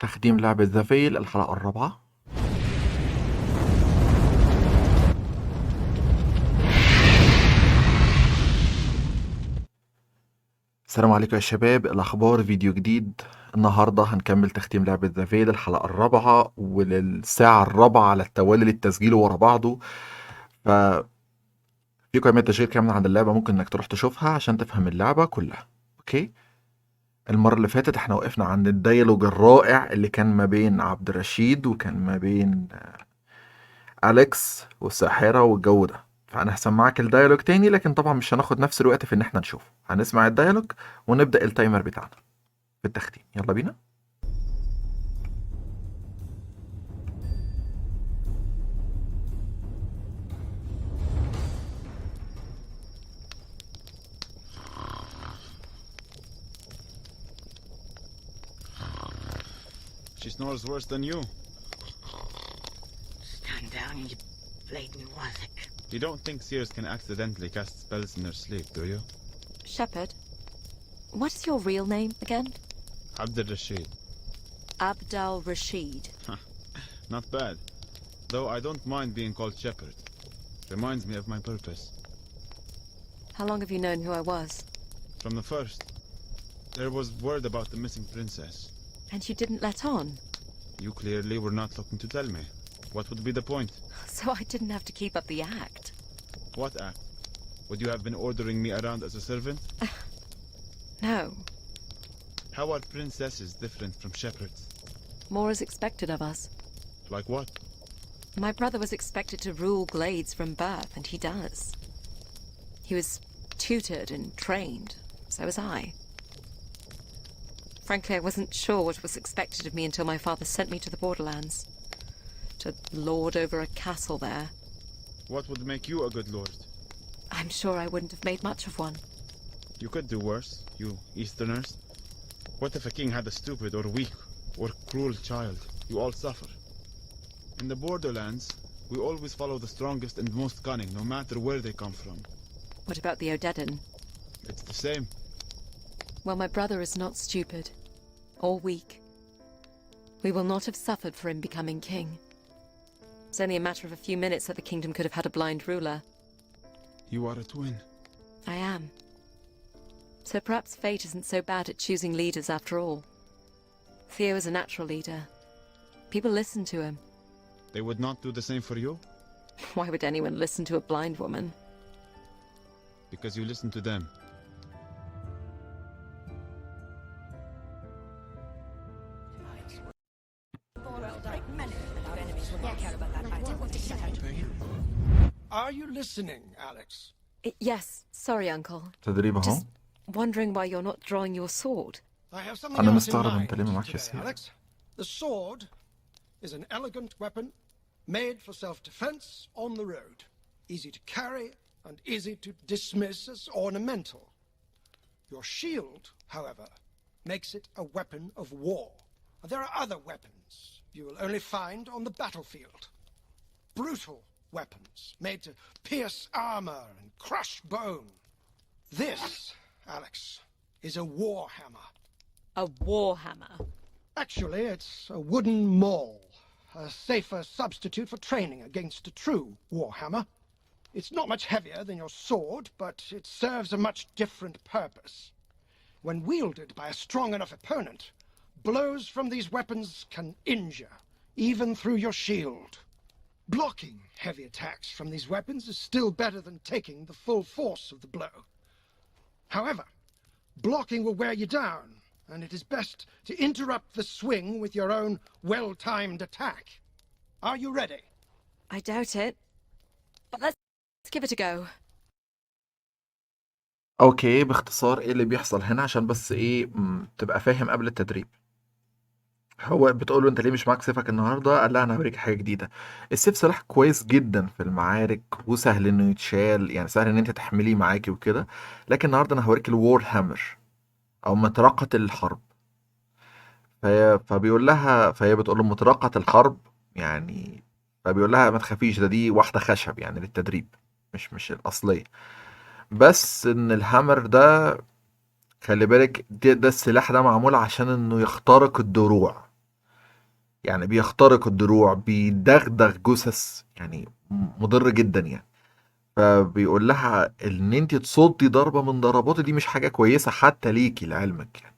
تختيم لعبة ذا فيل الحلقة الرابعة. السلام عليكم يا شباب، الأخبار فيديو جديد. النهاردة هنكمل تختيم لعبة ذا فيل الحلقة الرابعة وللساعة الرابعة على التوالي للتسجيل ورا بعضه. ففي قائمة تشغيل كاملة عن اللعبة، ممكن انك تروح تشوفها عشان تفهم اللعبة كلها. اوكي، المرة اللي فاتت احنا وقفنا عند الديالوج الرائع اللي كان ما بين عبد الرشيد وكان ما بين أليكس والساحرة والجو ده. فأنا هسمعك الديالوج تاني، لكن طبعا مش هناخد نفس الوقت في إن احنا نشوفه. هنسمع الديالوج ونبدأ التايمر بتاعنا في التختيم. يلا بينا. She snores worse than you. Stand down, you blatant wazzock. You don't think seers can accidentally cast spells in their sleep, do you? Shepherd, what is your real name again? Abdul Rashid. Abdal Rashid. Not bad. Though I don't mind being called Shepherd. Reminds me of my purpose. How long have you known who I was? From the first. There was word about the missing princess. And you didn't let on? You clearly were not looking to tell me. What would be the point? So I didn't have to keep up the act. What act? Would you have been ordering me around as a servant? No. How are princesses different from shepherds? More is expected of us. Like what? My brother was expected to rule glades from birth, and he does. He was tutored and trained. So was I. Frankly, I wasn't sure what was expected of me until my father sent me to the borderlands. To lord over a castle there. What would make you a good lord? I'm sure I wouldn't have made much of one. You could do worse, you Easterners. What if a king had a stupid or weak or cruel child? You all suffer. In the borderlands, we always follow the strongest and most cunning, no matter where they come from. What about the Odedan? It's the same. Well, my brother is not stupid. Or weak. We will not have suffered for him becoming king. It's only a matter of a few minutes that the kingdom could have had a blind ruler. You are a twin. I am. So perhaps fate isn't so bad at choosing leaders after all. Theo is a natural leader. People listen to him. They would not do the same for you? Why would anyone listen to a blind woman? Because you listen to them. Are you listening, Alex? Yes, sorry, Uncle. تدريب اهو. Just wondering why you're not drawing your sword. I have something أنا else in مستغرب mind أنت ليه ما معكش today, السيف. Alex. The sword is an elegant weapon made for self-defense on the road. Easy to carry and easy to dismiss as ornamental. Your shield, however, makes it a weapon of war. There are other weapons you will only find on the battlefield. Brutal weapons made to pierce armor and crush bone. This, Alex, is a war hammer. A warhammer. Actually, it's a wooden maul, a safer substitute for training against a true warhammer. It's not much heavier than your sword, but it serves a much different purpose. When wielded by a strong enough opponent, blows from these weapons can injure, even through your shield. Blocking heavy attacks from these weapons is still better than taking the full force of the blow. However, blocking will wear you down, and it is best to interrupt the swing with your own well-timed attack. Are you ready? I doubt it. But let's give it a go. اوكي، باختصار ايه اللي بيحصل هنا عشان بس ايه تبقى فاهم قبل التدريب. هو بتقول له انت ليه مش معاك سيفك النهارده؟ قال لها انا هوريك حاجه جديده. السيف سلاح كويس جدا في المعارك وسهل انه يتشال، يعني سهل ان انت تحمليه معاكي وكده. لكن النهارده انا هوريك الوور هامر او مطرقه الحرب. فهي بتقول له مطرقه الحرب يعني. فبيقول لها ما تخافيش، دي واحده خشب يعني للتدريب، مش الاصليه. بس ان الهامر ده خلي بالك، ده السلاح ده معمول عشان انه يخترق الدروع. يعني بيخترق الدروع، بيدغدغ جثث، يعني مضر جدا يعني. فبيقول لها ان انت تصدي ضربة من ضرباتي دي مش حاجة كويسة حتى ليكي لعلمك يعني،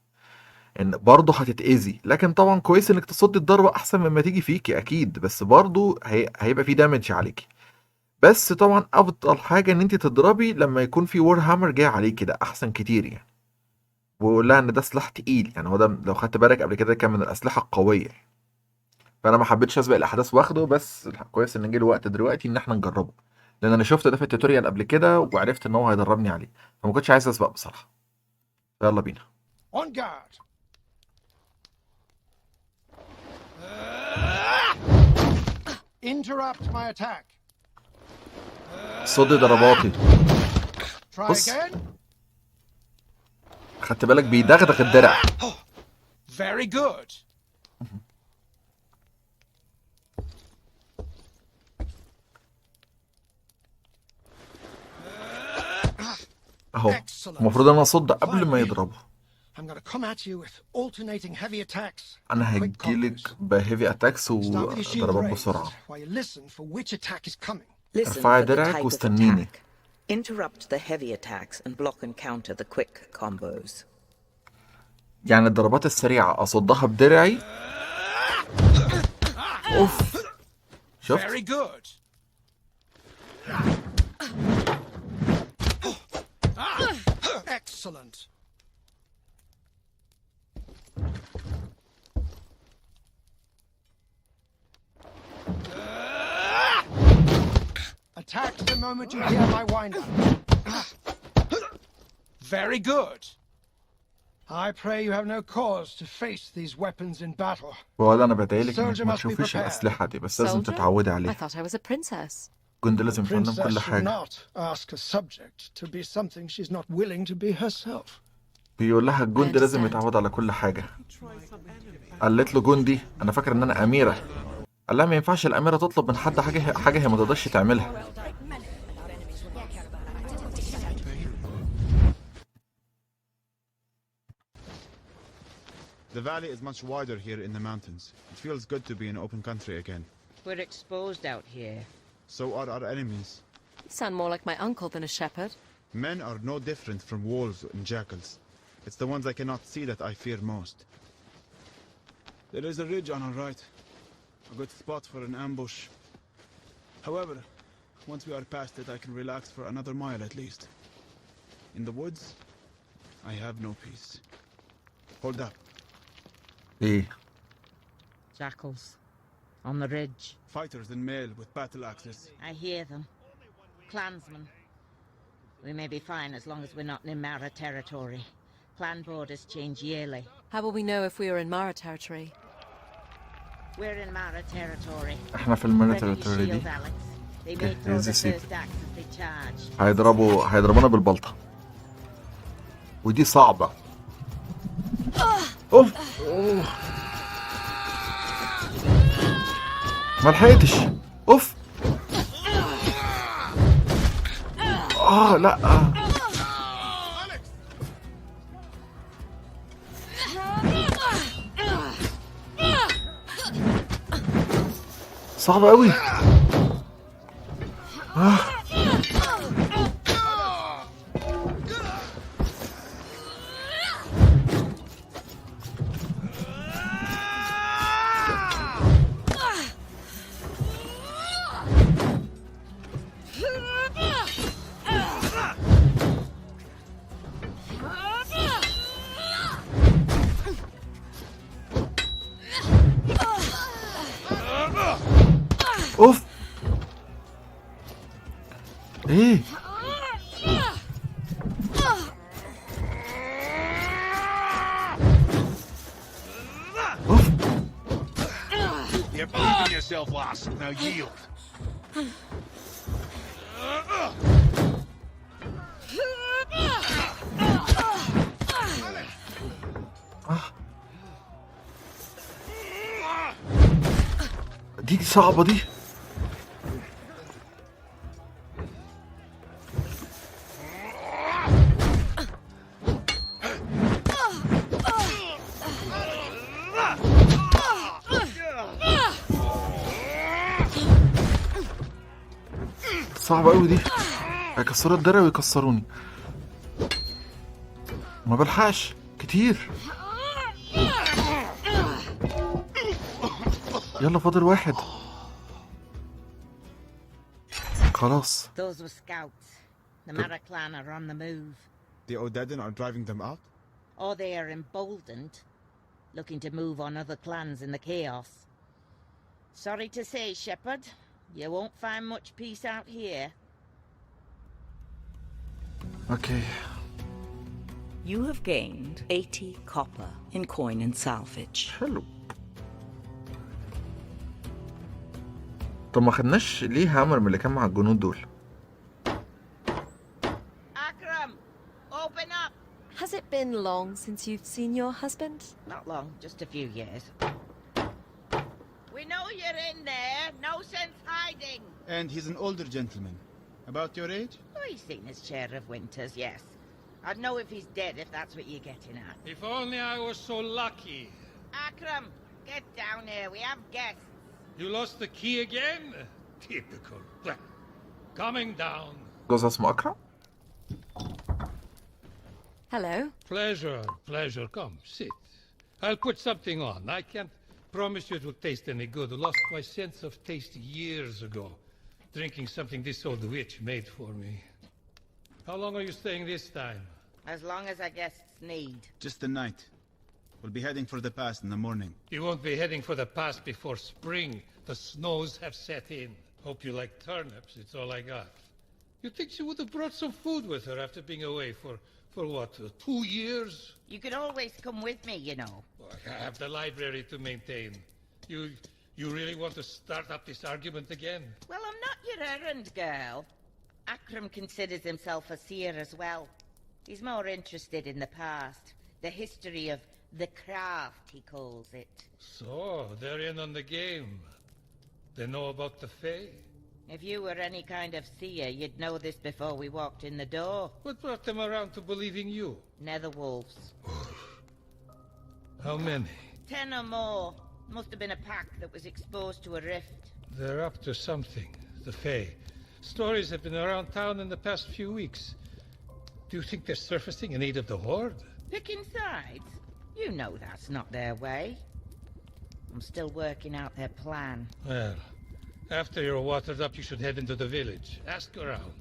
ان برضه هتتأذي، لكن طبعا كويس انك تصدي الضربة احسن مما تيجي فيكي اكيد، بس برضه هيبقى في دامج عليكي. بس طبعا افضل حاجة ان انت تضربي لما يكون في وور هامر جاي عليكي، ده احسن كتير يعني. ويقول لها ان ده سلاح تقيل يعني، هو ده لو خدت بالك قبل كده كان من الاسلحة القوية. فانا ما حبيتش اسبق الاحداث واخده، بس كويس ان جه الوقت دلوقتي ان احنا نجربه، لان انا شفت ده في التوتوريال قبل كده وعرفت ان هو هيدربني عليه، فما كنتش عايز اسبق بصراحة. يلا بينا. On guard. Interrupt my attack. صد ضرباتي. Try بص again. خدت بالك بيدغدغ الدرع. Very good. اهو Excellent. المفروض انا اصد قبل ما يضربه. I'm going to come at you with alternating heavy attacks. انا and quick هجيلك combos. بهيفي اتاكس Start with your shield وضربات raised بسرعة. while you listen for which attack is coming. Listen ارفعي for the درعك type of واستنيني. attack. Interrupt the heavy attacks and block and counter the quick combos. يعني الضربات السريعة اصدها بدرعي. اوف شفت. Very good. Excellent. Attack the moment you hear my wind up. Very good. I pray you have no cause to face these weapons in battle. ولا انا بدايلك انك Soldier ما must be تشوفيش prepared. الاسلحة دي، بس لازم Soldier? تتعودي I عليها. thought I was a princess. جندي لازم يفهم كل Princess should حاجة. not ask a subject to be something she's not willing to be herself. بيقول لها الجندي لازم understand. يتعود على كل حاجة. قالت له جندي انا فاكر ان انا اميرة. قال لها ما ينفعش الاميرة تطلب من حد حاجة هي ما تقدرش تعملها. The valley is much wider here in the mountains. It feels good to be in open country again. We're exposed out here. So are our enemies. You sound more like my uncle than a shepherd. Men are no different from wolves and jackals. It's the ones I cannot see that I fear most. There is a ridge on our right. A good spot for an ambush. However, once we are past it, I can relax for another mile at least. In the woods, I have no peace. Hold up. ايه Jackals. On the ridge. Fighters in mail with battle axes. I hear them. Clansmen. We may be fine as long as we're not in Mara territory. Clan borders change yearly. How will we know if we are in Mara territory? We're in Mara territory. احنا في Ready الميرا your تريتوري دي. shield, Alex. They Okay, may throw here's the the seat. first axe as they charge. هيضربونا بالبلطة. ودي صعبة. اوف ما لحقتش. اوف لا صعبة قوي. اوف ايه اوف You're proving yourself, lass. Now yield. دي صعبة دي. صعبة قوي دي. هيكسروا الدرع ويكسروني. ما بلحقش كتير. يلا فاضل واحد. خلاص. Those were scouts. The Mara clan are on the move. The Odedin are driving them out? Or they are emboldened, looking to move on other clans in the chaos. Sorry to say, Shepherd, you won't find much peace out here. Okay. You have gained 80 copper in coin and salvage. حلو. طب ما خدناش ليه هامر من اللي كان مع الجنود دول؟ Akram, open up! Has it been long since you've seen your husband? Not long, just a few years. We know you're in there, no sense hiding. And he's an older gentleman. About your age? Oh, he's seen his share of winters, yes. I'd know if he's dead if that's what you're getting at. If only I was so lucky. Akram, get down here, we have guests. You lost the key again? Typical. Coming down. جوزها اسمه أكرم؟ Hello. Pleasure. Come, sit. I'll put something on. I can't promise you it will taste any good. I lost my sense of taste years ago, drinking something this old witch made for me. How long are you staying this time? As long as our guests need. Just the night. We'll be heading for the pass in the morning. You won't be heading for the pass before spring. The snows have set in. Hope you like turnips. It's all I got. You'd think she would have brought some food with her after being away for what, 2 years? You could always come with me, you know. I have the library to maintain. You really want to start up this argument again? Well, I'm not your errand girl. Akram considers himself a seer as well. He's more interested in the past, the history of the craft, he calls it. So, they're in on the game. They know about the Fae? If you were any kind of seer, you'd know this before we walked in the door. What brought them around to believing you? Netherwolves. How many? 10 or more. Must have been a pack that was exposed to a rift. They're up to something, the Fae. Stories have been around town in the past few weeks. Do you think they're surfacing in aid of the Horde? Picking sides? You know that's not their way. I'm still working out their plan. Well, after you're watered up, you should head into the village. Ask around.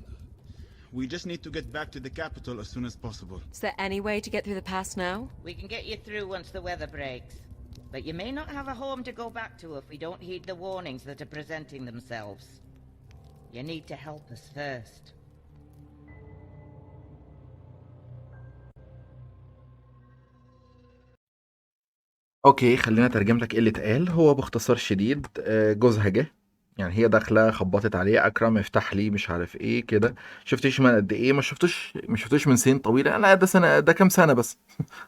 We just need to get back to the capital as soon as possible. Is there any way to get through the pass now? We can get you through once the weather breaks. But you may not have a home to go back to if we don't heed the warnings that are presenting themselves. You need to help us first. اوكي خلينا اترجم لك ايه اللي اتقال. هو باختصار شديد جوزها جه، يعني هي داخله خبطت عليه، اكرم افتح لي مش عارف ايه كده. شفتيش من قد ايه؟ ما شفتوش من سنين طويله. لا ده سنه، ده كام سنه بس.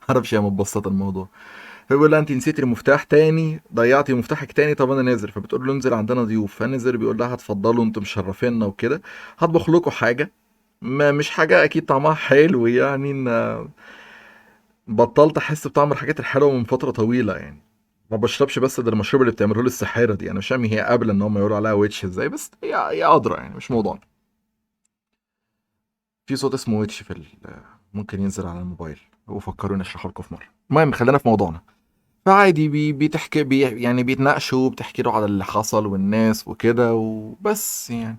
معرفش، هي مبسطه الموضوع. فبيقول لها انت نسيتي المفتاح تاني، ضيعتي مفتاحك تاني. طب انا نازل. فبتقول له انزل عندنا ضيوف. فنزل بيقول لها اتفضلوا انتم مشرفينا وكده، هطبخ لكم حاجه، ما مش حاجه اكيد طعمها حلو يعني. ان بطلت احس بطعم الحاجات الحلوه من فتره طويله يعني. ما بشربش بس ده المشروب اللي بتعمله لي السحاره دي. انا مش فاهم هي قابله ان هم يقولوا عليها ويتش ازاي، بس هي ادرى يعني، مش موضوعنا. في صوت اسمه ويتش في ممكن ينزل على الموبايل، وفكروني اشرحه لكم في مره. المهم خلينا في موضوعنا. فعادي بتحكي يعني بيتناقشوا، بتحكي له على اللي حصل والناس وكده وبس يعني.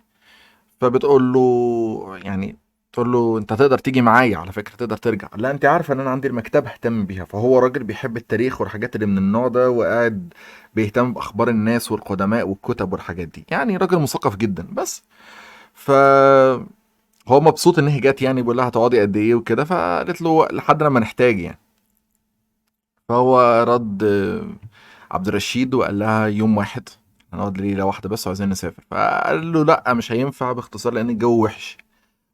فبتقول له يعني، تقول له انت تقدر تيجي معايا على فكره، تقدر ترجع. لا انت عارفه ان انا عندي المكتبه اهتم بيها. فهو راجل بيحب التاريخ والحاجات اللي من النوع ده، وقاعد بيهتم باخبار الناس والقدماء والكتب والحاجات دي، يعني راجل مثقف جدا. بس ف هو مبسوط ان هي جت يعني. بيقول لها هتقعدي قد ايه وكده. فقالت له لحد لما نحتاج يعني. فهو رد عبد الرشيد وقال لها يوم واحد، هنقعد ليله واحده بس وعايزين نسافر. فقال له لا مش هينفع باختصار، لان الجو وحش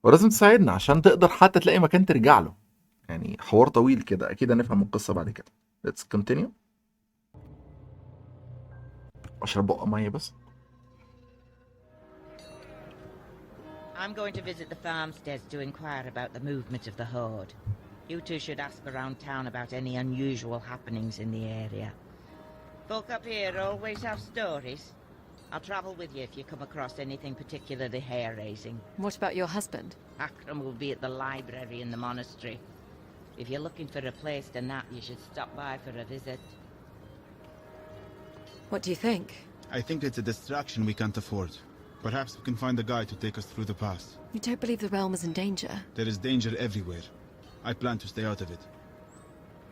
ولازم تساعدنا عشان تقدر حتى تلاقي مكان ترجع له. يعني حوار طويل كده، اكيد هنفهم القصه بعد كده. Let's continue. اشرب بقى ميه بس. I'm going to visit the farmsteads to inquire about the movement of the Horde. You two should ask around town about any unusual happenings in the area. Folk up here always have stories. I'll travel with you if you come across anything particularly hair-raising. What about your husband? Akram will be at the library in the monastery. If you're looking for a place to nap, you should stop by for a visit. What do you think? I think it's a distraction we can't afford. Perhaps we can find a guide to take us through the past. You don't believe the realm is in danger? There is danger everywhere. I plan to stay out of it.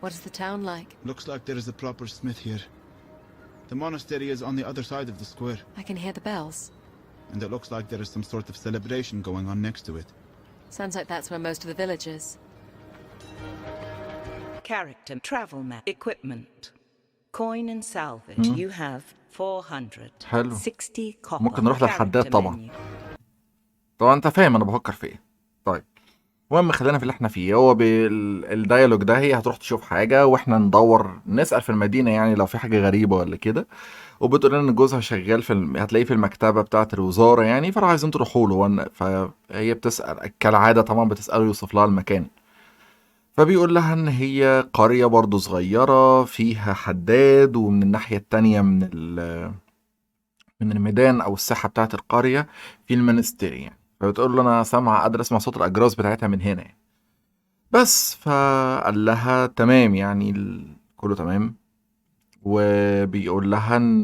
What is the town like? Looks like there is a proper smith here. The monastery is on the other side of the square, I can hear the bells. and it looks like there is some sort of celebration going on next to it. Sounds like that's where most of the village is. Character, travel map, equipment, coin and salvage. You have 460 copper. ممكن نروح للحداد Character طبعا. menu. طبعا انت فاهم انا بفكر في ايه. طيب المهم خلينا في اللي احنا فيه. هو بالديالوج ده هي هتروح تشوف حاجة واحنا ندور نسأل في المدينة يعني لو في حاجة غريبة ولا كده، وبتقول لنا ان جوزها شغال هتلاقيه في المكتبة بتاعة الوزارة يعني، فراح عايزين تروحوا له. فهي بتسأل كالعادة طبعا، بتسأله يوصف لها المكان. فبيقول لها ان هي قرية برضو صغيرة فيها حداد، ومن الناحية التانية من الميدان او الساحة بتاعة القرية في المنستيري يعني. فبتقول له انا قادر اسمع صوت الاجراس بتاعتها من هنا يعني. بس فقال لها تمام يعني كله تمام. وبيقول لها ان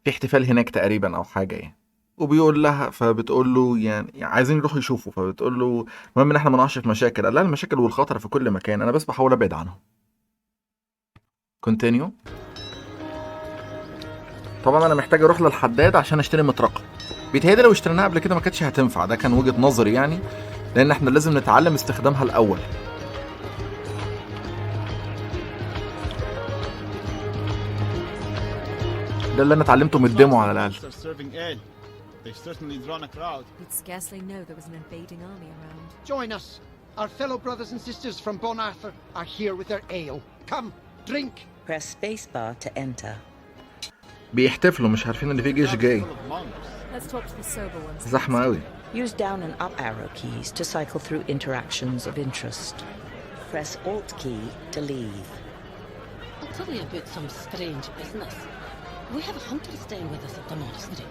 في احتفال هناك تقريبا او حاجه يعني. وبيقول لها، فبتقول له يعني عايزين يروحوا يشوفوا. فبتقول له المهم ان احنا ما نقعش في مشاكل. قال لها المشاكل والخطر في كل مكان، انا بس بحاول ابعد عنهم. كونتينيو. طبعا انا محتاج اروح للحداد عشان اشتري مطرقه. بيتهيألي لو اشتريناها قبل كده ما كانتش هتنفع، ده كان وجهة نظري يعني، لان احنا لازم نتعلم استخدامها الاول. ده اللي انا اتعلمته من الديمو على الاقل. You'd scarcely know there was an invading army around. Join us. Our fellow brothers and sisters from Bon Arthur are here with their ale. Come, drink. Press spacebar to enter. بيحتفلوا مش عارفين ان في جيش جاي. Let's talk to the sober ones. زحمة قوي. Use down and up arrow keys to cycle through interactions of interest. Press Alt key to leave. I'll tell you about some strange business. We have a hunter staying with us at the monastery.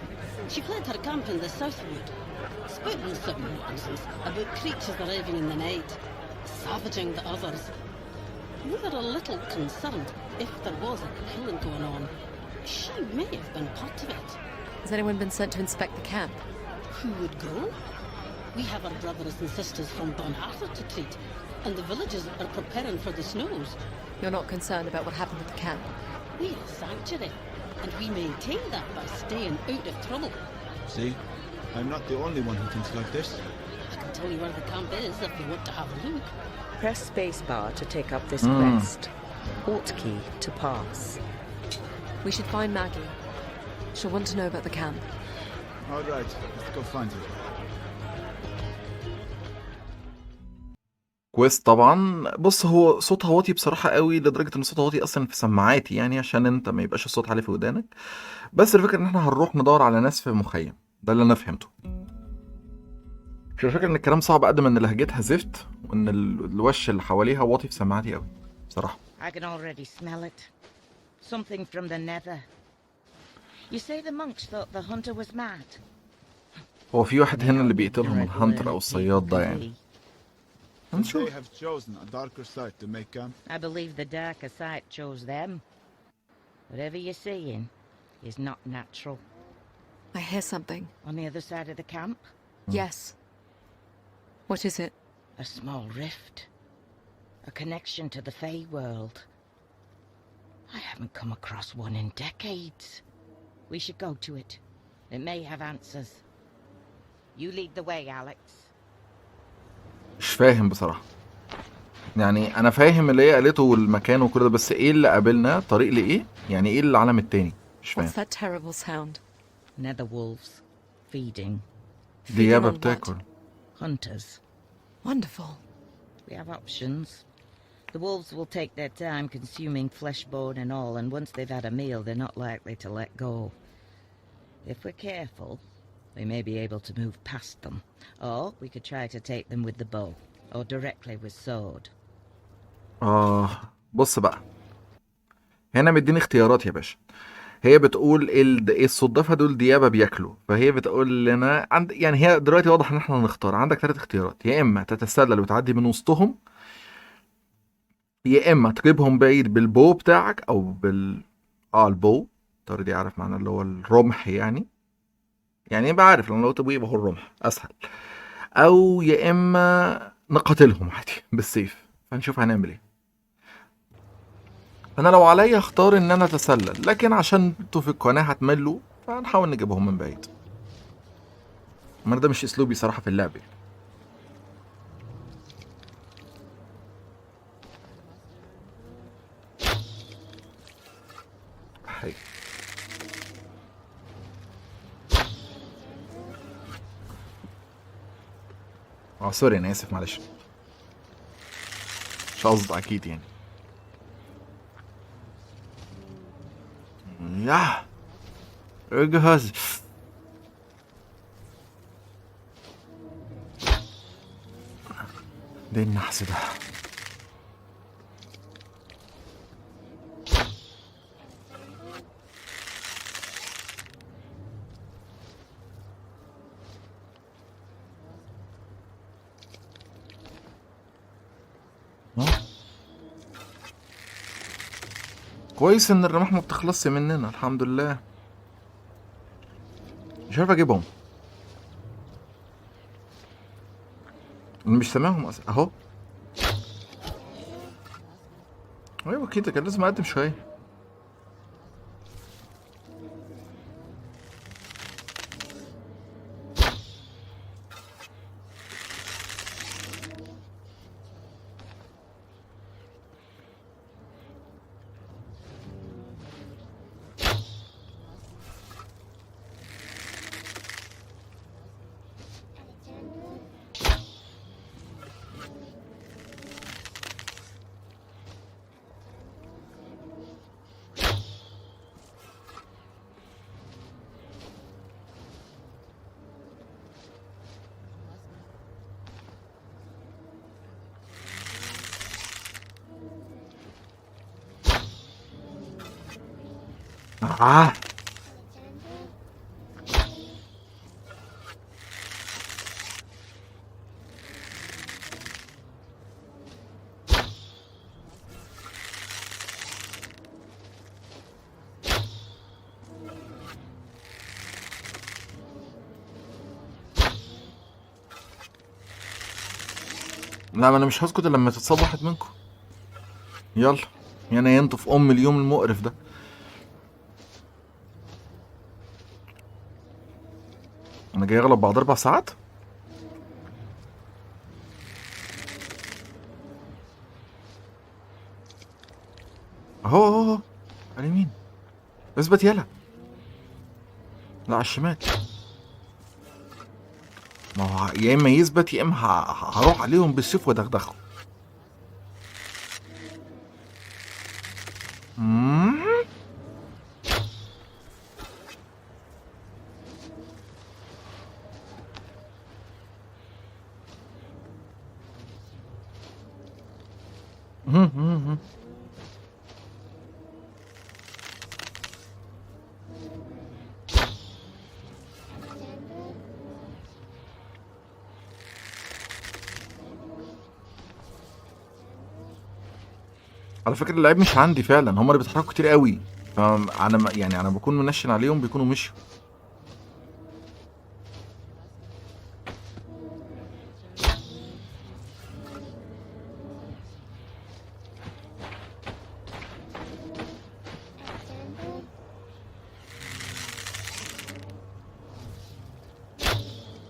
She fled her camp in the southwood, spouting some nonsense about creatures arriving in the night, savaging the others. We were a little concerned if there was a killing going on. She may have been part of it. Has anyone been sent to inspect the camp? Who would go? We have our brothers and sisters from Bon Arthur to treat, and the villagers are preparing for the snows. You're not concerned about what happened at the camp? We are a sanctuary, and we maintain that by staying out of trouble. See? I'm not the only one who thinks like this. I can tell you where the camp is if you want to have a look. Press spacebar to take up this quest. Alt key to pass. We should find Maggie. She'll want to know about the camp. All right, let's go find her. كويست طبعا. بص هو صوتها واطي بصراحة قوي، لدرجة ان صوتها واطي اصلا في سماعاتي يعني، عشان انت ما يبقاش الصوت عالي في ودانك. بس الفكرة ان احنا هنروح ندور على ناس في مخيم، ده اللي انا فهمته. مش الفكرة ان الكلام صعب قد ما ان لهجتها زفت، وان الوش اللي حواليها واطي في سماعاتي قوي بصراحة. I can already smell it. Something from the nether. You say the monks thought the hunter was mad? هو في واحد هنا اللي بيقتلهم الهانتر او الصياد ده يعني. They have chosen a darker site to make camp. I believe the darker side chose them. Whatever you're seeing is not natural. I hear something. On the other side of the camp, Yes. What is it? a small rift. A connection to the Fey world. I haven't come across one in decades. We should go to it. It may have answers. You lead the way, Alex. مش فاهم بصراحة يعني. انا فاهم اللي هي قالته والمكان وكل ده، بس ايه اللي قابلنا؟ طريق لايه يعني؟ ايه العالم التاني؟ مش فاهم. What's that terrible sound? Nether wolves. Feeding. ديابة on what? بتاكل. Hunters. Wonderful. We have options. The wolves will take their time consuming flesh, bone and all, and once they've had a meal, they're not likely to let go. If we're careful, we may be able to move past them. Or we could try to take them with the bow, or directly with sword. بص بقى، هنا مديني اختيارات يا باشا. هي بتقول ايه الصوت ده، فدول ديابه بياكلوا، فهي بتقول لنا يعني هي دلوقتي واضح ان احنا نختار. عندك 3 اختيارات: يا اما تتسلل وتعدي من وسطهم، يا اما تجيبهم بعيد بالبو بتاعك او البو دي عارف معنى اللي هو الرمح يعني يبقى عارف لما لو تبوي يبقى هو الرمح اسهل، او يا اما نقاتلهم عادي بالسيف. فنشوف هنعمل ايه. انا لو عليا اختار ان انا اتسلل، لكن عشان انتوا في القناه هتملوا فهنحاول نجيبهم من بعيد. ما ده مش اسلوبي صراحه في اللعب. حي. سوري انا اسف معلش، مش قصدي اكيد يعني. ياه اجهز. ده النحس ده. كويس ان الرماح ما بتخلصش مننا الحمد لله. مش عارف اجيبهم، انا مش سامعهم اهو. ايوه كده كان لازم اقدم شويه. آه. لا ما انا مش هسكت الا لما تتصاب واحد منكم. يلا يعني ينطف اليوم المقرف ده. انا جاي اغلب بعد 4 ساعات. اهو على اليمين. اثبت يلا. لا على الشمال. ما هو يا اما يثبت يا اما هروح عليهم بالسيف ودغدغهم. على فكرة اللعيب مش عندي فعلا، هم اللي بيتحركوا كتير قوي، فانا يعني انا بكون منشن عليهم بيكونوا مشوا.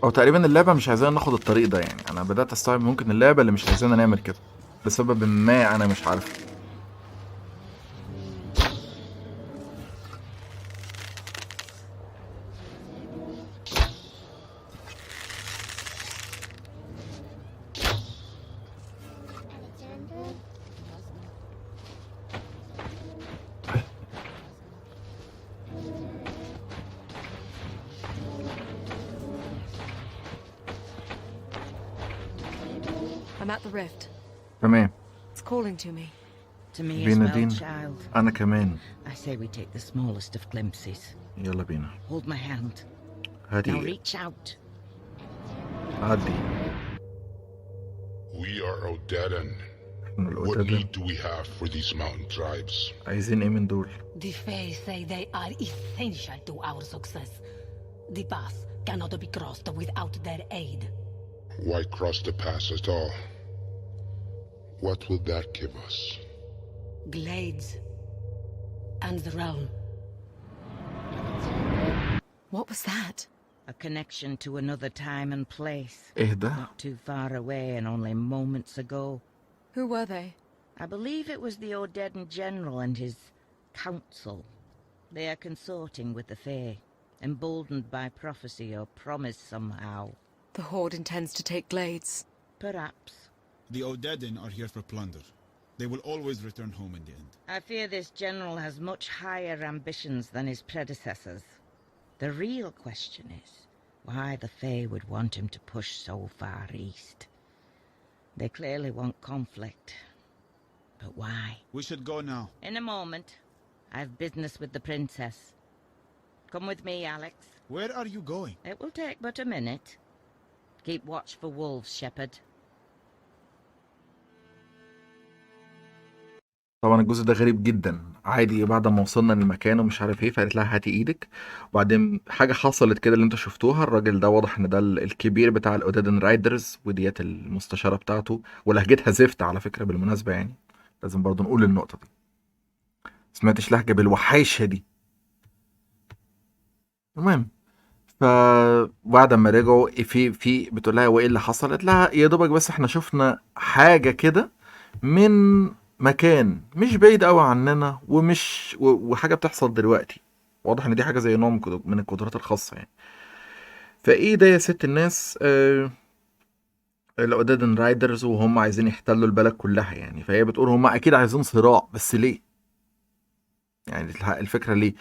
او تقريبا اللعبة مش عايزانا ناخد الطريق ده، يعني انا بدأت استوعب ممكن اللعبة اللي مش عايزانا نعمل كده لسبب ما انا مش عارف. I'm at the rift. تمام. It's calling to me. To me as بينا well, دين. child. انا كمان. I say we take the smallest of glimpses. يلا بينا. Hold my hand. Now هاتي. reach out. عدي. We are Odedan. من What الأوتادة. need do we have for these mountain tribes? عايزين ايه من دول؟ The Fae say they are essential to our success. The pass cannot be crossed without their aid. Why cross the pass at all? What will that give us? Glades. And the realm. What was that? A connection to another time and place. ايه ده؟ Not too far away and only moments ago. Who were they? I believe it was the Odedan general and his council. They are consorting with the Fae, emboldened by prophecy or promise somehow. The Horde intends to take Glades. Perhaps. The Odedan are here for plunder. They will always return home in the end. I fear this general has much higher ambitions than his predecessors. The real question is why the Fae would want him to push so far east. They clearly want conflict. But why? We should go now. In a moment. I've business with the princess. Come with me, Alex. Where are you going? It will take but a minute. Keep watch for wolves, Shepherd. طبعا الجزء ده غريب جدا. عادي بعد ما وصلنا للمكان ومش عارف ايه فقالت لها هاتي ايدك، وبعدين حاجه حصلت كده اللي انتوا شفتوها. الراجل ده واضح ان ده الكبير بتاع الاوديدن رايدرز، وديت المستشاره بتاعته، ولهجتها زفت على فكره بالمناسبه، يعني لازم برضو نقول النقطه دي. سمعتش لهجه بالوحاشه دي. المهم فبعد ما رجعوا في بتقول لها وايه اللي حصل؟ قالت لها يا دوبك بس احنا شفنا حاجه كده من مكان مش بعيد قوي عننا وحاجه بتحصل دلوقتي. واضح ان دي حاجه زي نوع من القدرات الخاصه يعني. فايه ده يا ست الناس؟ الاوديدن رايدرز وهم عايزين يحتلوا البلد كلها يعني. فهي بتقول هم اكيد عايزين صراع، بس ليه يعني؟ الفكره ليه؟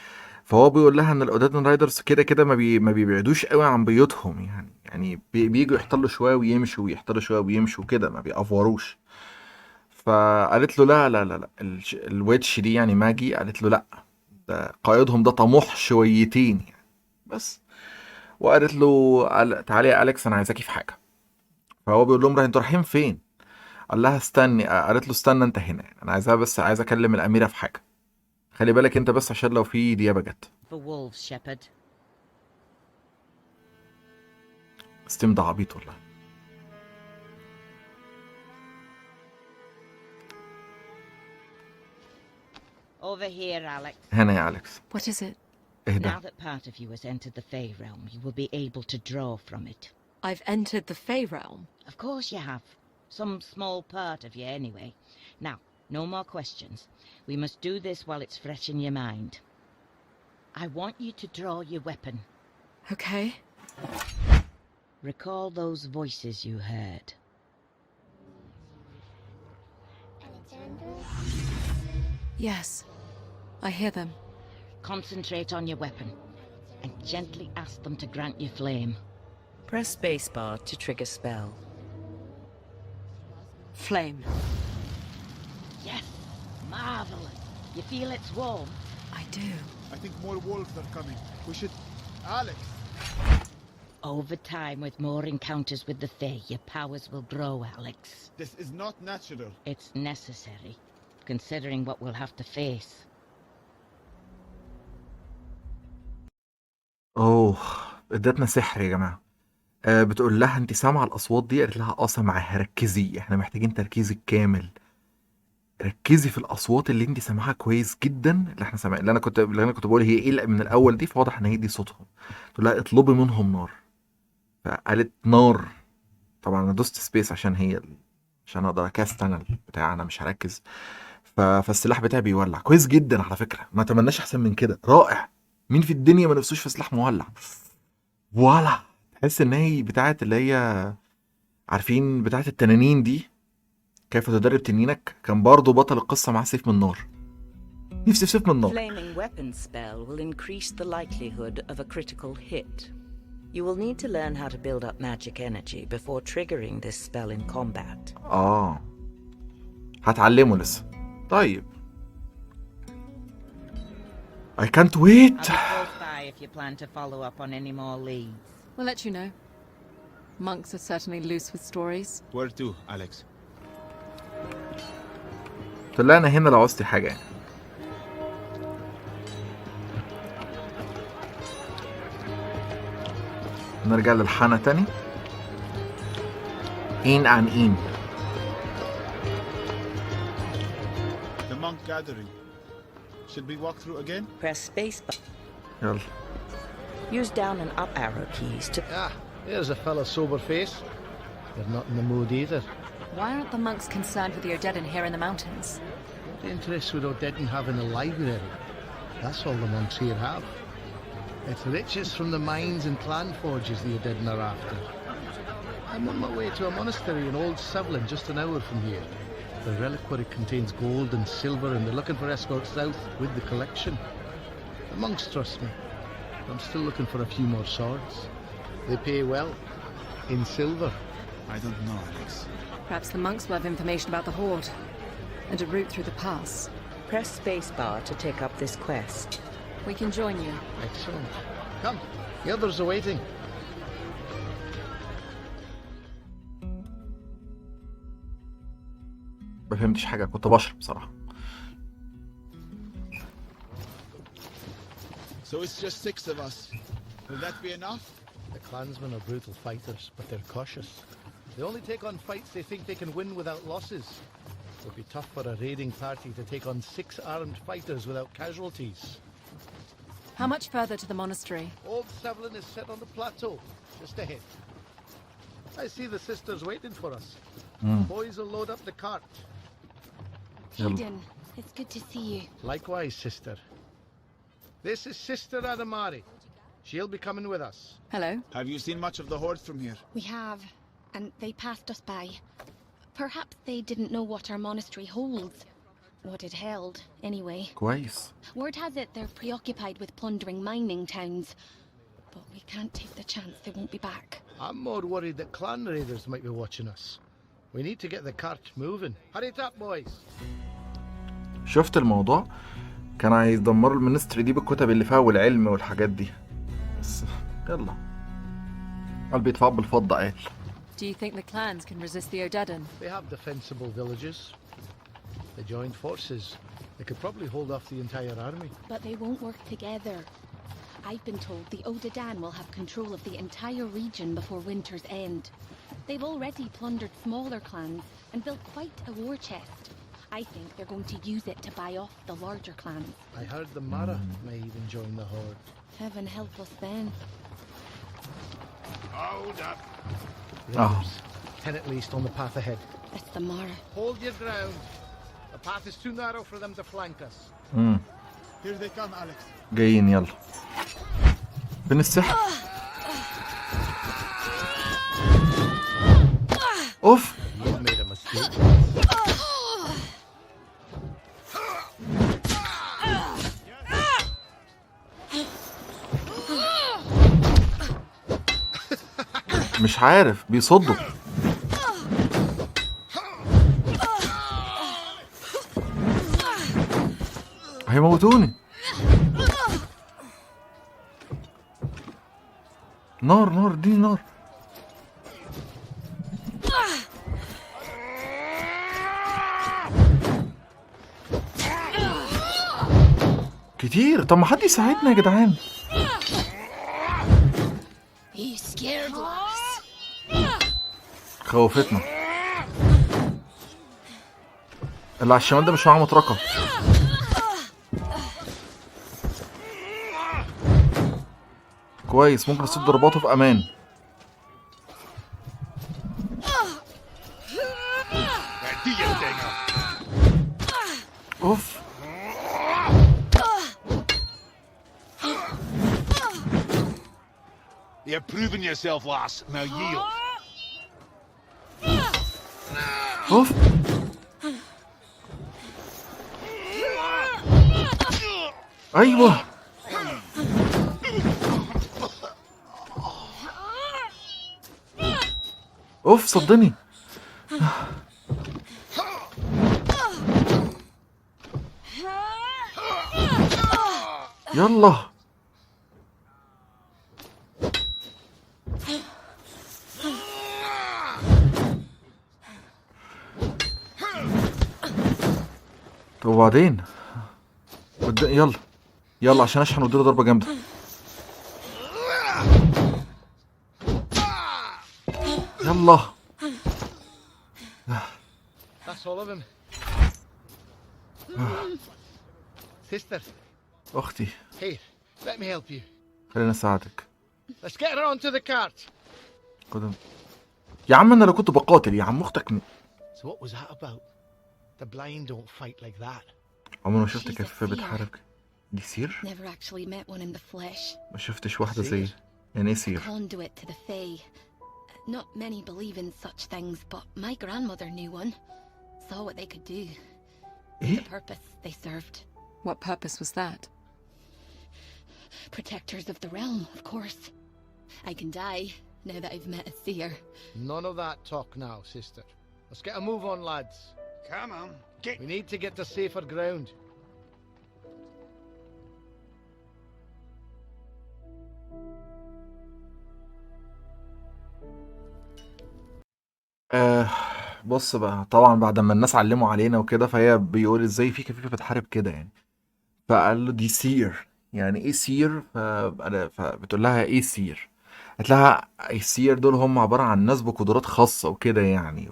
فهو بيقول لها ان الاوديدن رايدرز كده كده ما بيبعدوش قوي عن بيوتهم يعني بييجوا يحتلوا شويه ويمشوا ويحتلوا شويه ويمشوا كده، ما بيأفوروش. فقالت له لا لا لا لا الويتش دي يعني ماجي. قالت له لا، ده قائدهم ده طموح شويتين يعني بس. وقالت له تعالي يا أليكس انا عايزاكي في حاجه. فهو بيقول لهم انتوا رايحين فين؟ قال لها استني. قالت له استنى انت هنا، انا عايز اكلم الاميره في حاجه. خلي بالك انت بس عشان لو في ديابه جت. For wolves, Shepherd. ستيم ده عبيط والله. Over here, Alex. هنا يا أليكس. What is it? اهدى. Now that part of you has entered the Fae realm, you will be able to draw from it. I've entered the Fae realm. Of course you have. Some small part of you anyway. Now, no more questions. We must do this while it's fresh in your mind. I want you to draw your weapon. Okay. Recall those voices you heard. Yes, I hear them. Concentrate on your weapon and gently ask them to grant you flame. Press spacebar to trigger spell. Flame. Yes, marvelous. You feel it's warm? I do. I think more wolves are coming. We should... Alex! Over time, with more encounters with the Fae, your powers will grow, Alex. This is not natural. It's necessary, considering what we'll have to face. اوه ادتنا سحر يا جماعه. بتقول لها انت سامعه الاصوات دي؟ قالت لها سامعاها. ركزي، احنا محتاجين تركيزك كامل. ركزي في الاصوات اللي انت سامعاها كويس جدا. اللي احنا سامعين، اللي انا كنت بقول هي ايه من الاول دي، فواضح ان هي دي صوتهم. تقول لها اطلبي منهم نار. فقالت نار. طبعا انا دوست سبيس عشان اقدر اكاست انا بتاع، انا مش هركز. فالسلاح بتاعي بيولع كويس جدا على فكره، ما اتمناش احسن من كده. رائع. مين في الدنيا ما نفسوش في سلاح مولع؟ فوالا. تحس ان هي بتاعت اللي هي عارفين بتاعت التنانين دي، كيف تدرب تنينك. كان برضو بطل القصه معاه سيف من نار. نفسي في سيف من نار. Flaming weapon spell will increase the likelihood of a critical hit. You will need to learn how to build up magic energy before triggering this spell in combat. هتعلمه لسه. طيب I can't wait. I'll be close by if you plan to follow up on any more leads. We'll let you know. Monks are certainly loose with stories. Where to, Alex? طلعنا هنا لو عوزتي حاجة يعني. نرجع للحانة تاني. in. The monk gathering. Should we walk through again? Press space يلا. Use down and up arrow keys to... Ah, here's a fella sober face. You're not in the mood either. Why aren't the monks concerned with the Odedan here in the mountains? What interest would Odedan have in a library? That's all the monks here have. It's riches from the mines and clan forges the Odedan are after. I'm on my way to a monastery in Old Sevlin, just an hour from here. The reliquary contains gold and silver, and they're looking for escorts south with the collection. The monks trust me. I'm still looking for a few more swords. They pay well. In silver. I don't know, Alex. Perhaps the monks will have information about the Horde and a route through the pass. Press spacebar to take up this quest. We can join you. Excellent. Come, the others are waiting. ما فهمتش حاجة، كنت بشرب بصراحة. So it's just 6 of us. Will that be enough? The clansmen are brutal fighters, but they're cautious. They only take on fights they think they can win without losses. It would be tough for a raiding party to take on 6 armed fighters without casualties. How much further to the monastery? Old Sevlin is set on the plateau, just ahead. I see the sisters waiting for us. Boys will load up the cart. Hayden, it's good to see you. Likewise, sister. This is Sister Adamari. She'll be coming with us. Hello. Have you seen much of the Horde from here? We have, and they passed us by. Perhaps they didn't know what our monastery holds. What it held, anyway. كويس. Word has it they're preoccupied with plundering mining towns. But we can't take the chance they won't be back. I'm more worried that clan raiders might be watching us. We need to get the cart moving. Hurry it up, boys. شفت الموضوع؟ كان عايز يدمروا المنستري دي بالكتب اللي فيها والعلم والحاجات دي. بس يلا. قلبي يتفاق بالفضة قال. Do you think the clans can resist the Odedan? They have defensible villages. They joined forces. They could probably hold off the entire army. But they won't work together. I've been told the Odedan will have control of the entire region before winter's end. They've already plundered smaller clans and built quite a war chest. I think they're going to use it to buy off the larger clans. I heard the Mara may even join the Horde. Heaven help us then. Hold up. Oh. 10 at least on the path ahead. It's the Mara. Hold your ground. The path is too narrow for them to flank us. Here they come, Alex. جايين يلا. فين السحر؟ اوف. You've made a mistake. مش عارف بيصدوا. هيموتوني. نار دي نار. كتير. طب ما حد يساعدنا يا جدعان. You scared us. خوفتنا. اللي على الشمال ده مش معاه مطرقة. كويس ممكن اصد رباطه في امان. اوف. You're proving yourself, lass. Now yield. اوف. ايوه. اوف صدني. يلا. طب وبعدين؟ يلا يلا عشان اشحن واديله ضربة جامدة. يلا. That's all of him. Sister. اختي. Here, let me help you. خليني اساعدك. Let's get her onto the cart. قدم. يا عم انا لو كنت بقاتل يا عم اختك So what was that about? The blind don't fight like that. عمري ما شفت كيف بتحارب. دي سير؟ Never actually met one in the flesh. ما شفتش واحدة زي. يعني ايه سير؟ Conduit to the Fae. Not many believe in such things, but my grandmother knew one. Saw what they could do. The purpose they served. What purpose was that? Protectors of the realm, of course. I can die now that I've met a seer. None of that talk now, sister. Let's get a move on, lads. Come on, get... We need to get to safer ground. بص بقى طبعا بعد ما الناس علموا علينا وكده فهي بيقول ازاي في كفيفة بتحارب كده يعني. فقال له دي سير. يعني ايه سير؟ فبتقول لها ايه سير؟ قالت لها السير دول هم عبارة عن ناس بقدرات خاصة وكده يعني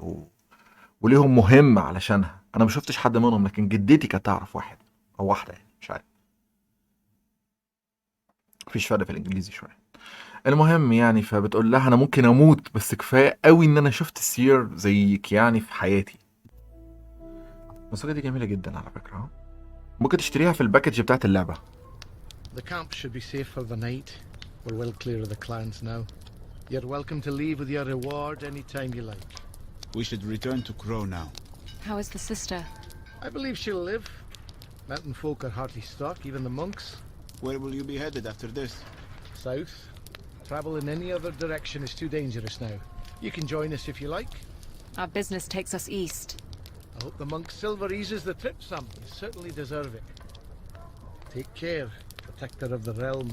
وليهم مهمة علشانها. انا ما شفتش حد منهم لكن جدتي كانت تعرف واحد او واحدة يعني مش عارف. مفيش فرق في الانجليزي شوية. المهم يعني فبتقول لها انا ممكن اموت بس كفايه قوي ان انا شفت سير زيك يعني في حياتي. الموسيقى دي جميله جدا على فكره. ها ممكن تشتريها في الباكج بتاعت اللعبه. The camp should be safe for the night. We're well clear of the clans now. You're welcome to leave with your reward anytime you like. We should return to Crow now. How is the sister? I believe she'll live. Mountain folk are hardly stock, even the monks. Where will you be headed after this? South. Travel in any other direction is too dangerous now. You can join us if you like. Our business takes us east. I hope the monk's silver eases the trip some. You certainly deserve it. Take care, protector of the realm.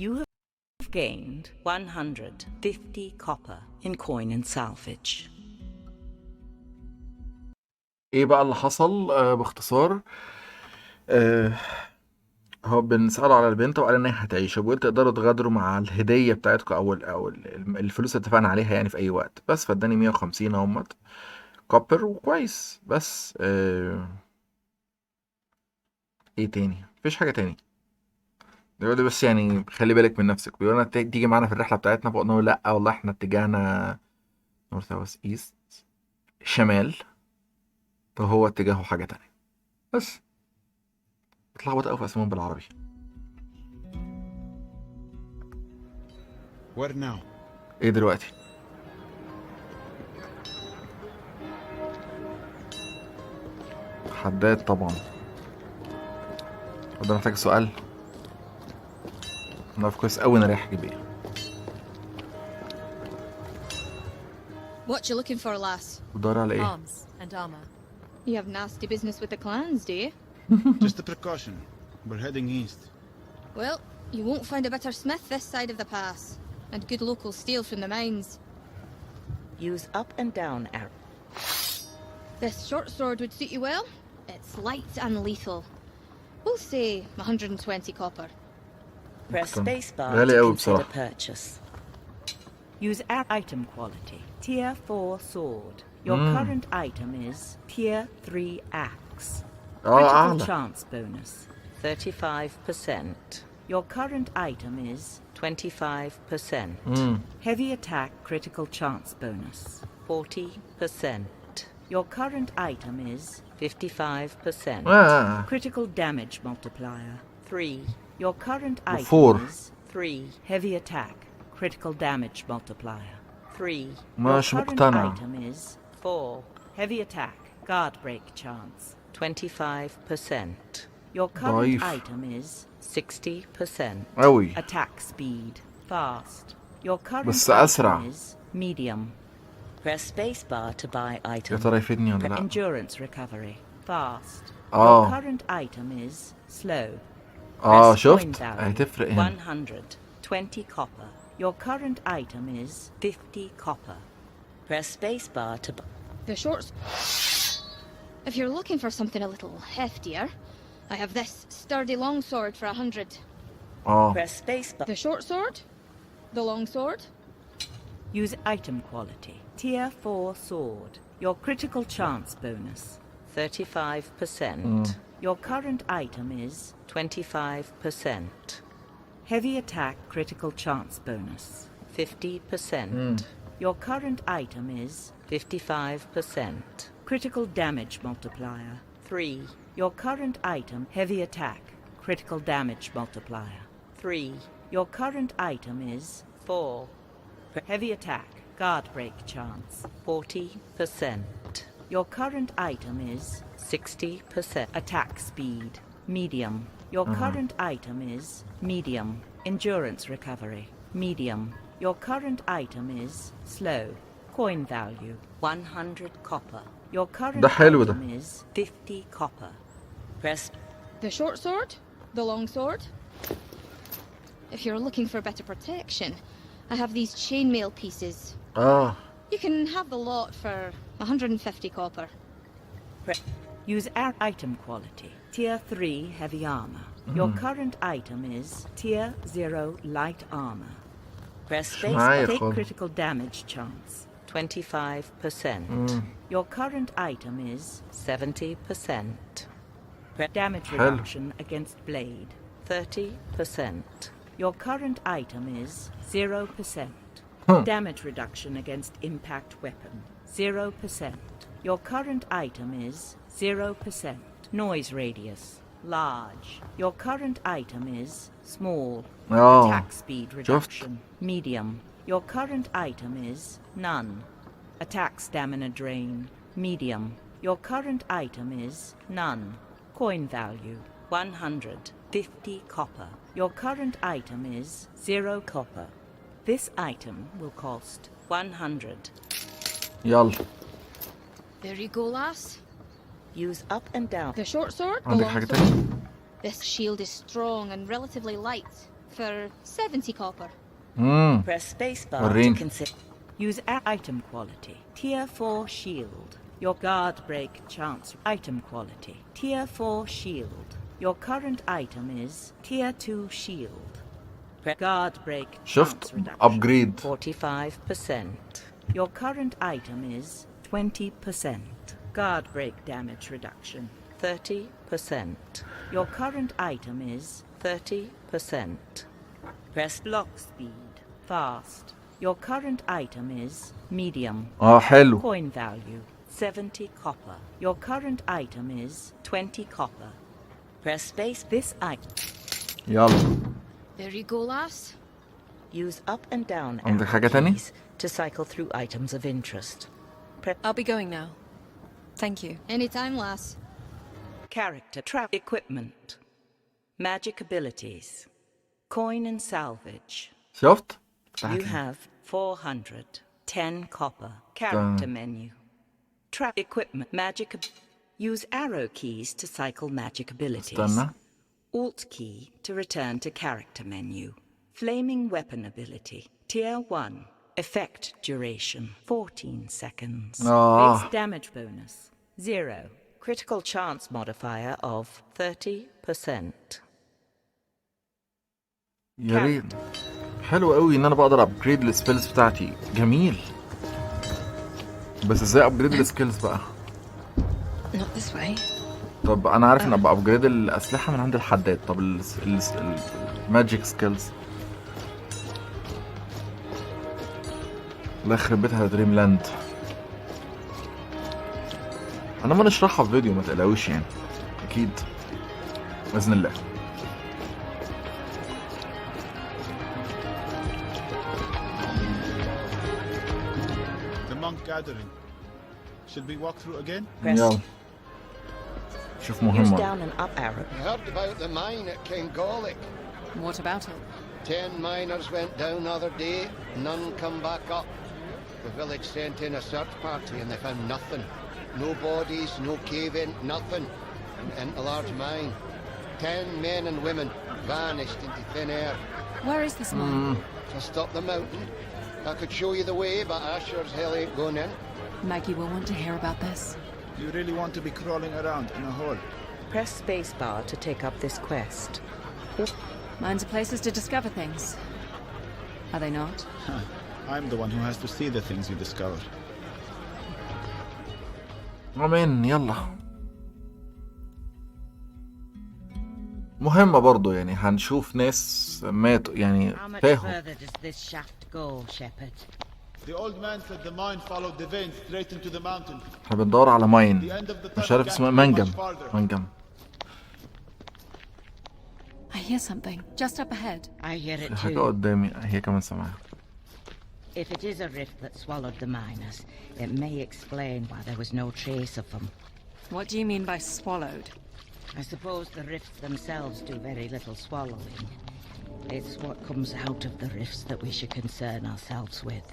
You have gained 150 copper in coin and salvage. ايه بقى اللي حصل؟ باختصار هو بنسأله على البنت وقال ان هي هتعيش وبيقول تقدروا تغادروا مع الهدية بتاعتكم او الفلوس اللي اتفقنا عليها يعني في اي وقت. بس فاداني 150 اهمت كوبر وكويس. بس ايه تاني؟ مفيش حاجة تاني. بيقول لي بس يعني خلي بالك من نفسك. بيقول لنا تيجي معانا في الرحلة بتاعتنا فقلنا له لا والله احنا اتجاهنا نورث ساوث ايست شمال. طب هو اتجاهه حاجة تانية. بس اتلخبط قوي في اسمهم بالعربي. Where now? ايه دلوقتي؟ حداد طبعا. وده محتاج سؤال. انا عارف كويس قوي انا رايح اجيب ايه. What you looking for, lass? بتدور على ايه؟ Arms and armor. You have nasty business with the clans, do you? Just a precaution. We're heading east. Well, you won't find a better smith this side of the pass, and good local steel from the mines. Use up and down arrow. This short sword would suit you well. It's light and lethal. We'll say 120 copper. Press spacebar غالي to قوي consider بصراحة. purchase. Use item quality. Tier 4 sword. Your current item is Tier 3 axe. Critical أعلى. chance bonus 35%. Your current item is 25%. Heavy attack critical chance bonus 40%. Your current item is 55%. Critical damage multiplier 3. Your current item 4. is 3. Heavy attack critical damage multiplier 3. Your مش current مقتنع. item is 4. Heavy attack guard break chance 25%. Your current ضعيف. item is 60%. قوي. Attack speed fast. Your current بس أسرع. item is medium. Press spacebar to buy يا item. ترى يفيدني ولا For لا؟ endurance recovery fast. Your اه current item is slow. اه Press coin شفت value هتفرق هنا. 120 copper. Your current item is 50 copper. Press spacebar to... The short... If you're looking for something a little heftier, I have this sturdy longsword for 100. اه Press spacebar. The short sword? The long sword? Use item quality. Tier 4 sword. Your critical chance bonus 35%. Your current item is 25%. Heavy attack critical chance bonus 50%. Your current item is 55%. Critical damage multiplier 3. Your current item heavy attack critical damage multiplier 3. Your current item is 4. Heavy attack guard break chance 40%. Your current item is 60%. Attack speed medium. Your current item is medium. Endurance recovery medium. Your current item is slow. Coin value 100 copper. Your current ده حلو ده. item is 50 copper. Press The short sword? The long sword? If you're looking for better protection, I have these chainmail pieces. اه You can have the lot for 150 copper. Use our item quality. Tier 3 heavy armor. Your current item is Tier 0 light armor. Press space معايا take خالص. critical damage chance 25%. Your current item is 70%. Damage حلو. reduction against blade 30%. Your current item is 0%. Damage reduction against impact weapon 0%. Your current item is 0%. Noise radius large. Your current item is small. اه Attack speed reduction medium. Your current item is none. Attack stamina drain medium. Your current item is none. Coin value 150 copper. Your current item is 0 copper. This item will cost 100. يلا. There you go, lass. Use up and down. The short sword? The عندك long حاجة sword? تانية؟ This shield is strong and relatively light for 70 copper. Press spacebar وريني. to consider. Use item quality. Tier 4 shield. Your guard break chance. Item quality. Tier 4 shield. Your current item is Tier 2 shield. Guard break chance شفت reduction upgrade. 45%. Your current item is 20%. Guard break damage reduction 30%. Your current item is 30%. Press block speed fast. Your current item is medium. اه حلو. Coin value 70 copper. Your current item is 20 copper. Press space this item. يلا. There you go, lass. Use up and down عندك arrow حاجة تانية؟ keys to cycle through items of interest. I'll be going now. Thank you. Anytime, lass. Character trap equipment. Magic abilities. Coin and salvage. شفت؟ You have 410 copper. Character menu. Trap equipment. Magic. Use arrow keys to cycle magic abilities. استنى. Alt key to return to character menu. Flaming weapon ability. Tier 1. Effect duration 14 seconds. Base damage bonus 0. Critical chance modifier of 30%. يا ريت. حلو قوي ان انا بقدر ابجريد السكيلز بتاعتي. جميل. بس ازاي ابجريد السكيلز بقى؟ Not this way. طب انا عارف ان ابقى ابجريد الاسلحه من عند الحداد. طب الماجيك سكيلز الله يخرب بيتها دريم لاند. انا ما نشرحها في فيديو ما تقلقوش يعني. اكيد باذن الله. The monk gathering. Should we walk through again? يلا. شوف Use مهمة. down and up arrow. I heard about the mine at Kengolic. What about it? 10 miners went down the other day, none come back up. The village sent in a search party and they found nothing. No bodies, no cave-in, nothing. Into large mine. 10 men and women vanished into thin air. Where is this mine? Just up the mountain. I could show you the way, but I sure as hell ain't going in. Maggie will want to hear about this. You really want to be crawling around in a hole? Press spacebar to take up this quest. Mines are places to discover things. Are they not? I'm the one who has to see the things you discover. امين. يلا مهمة برضو، يعني هنشوف ناس ماتوا يعني How much تاهوا. further does this shaft go, Shepard? The old man said the mine followed the vein straight into the mountain. احنا بندور على ماين، مش عارف اسمه، منجم. منجم. I hear something just up ahead. I hear it في حاجة too. قدامي هي كمان سامعها. If it is a rift that swallowed the miners, it may explain why there was no trace of them. What do you mean by swallowed? I suppose the rifts themselves do very little swallowing. It's what comes out of the rifts that we should concern ourselves with.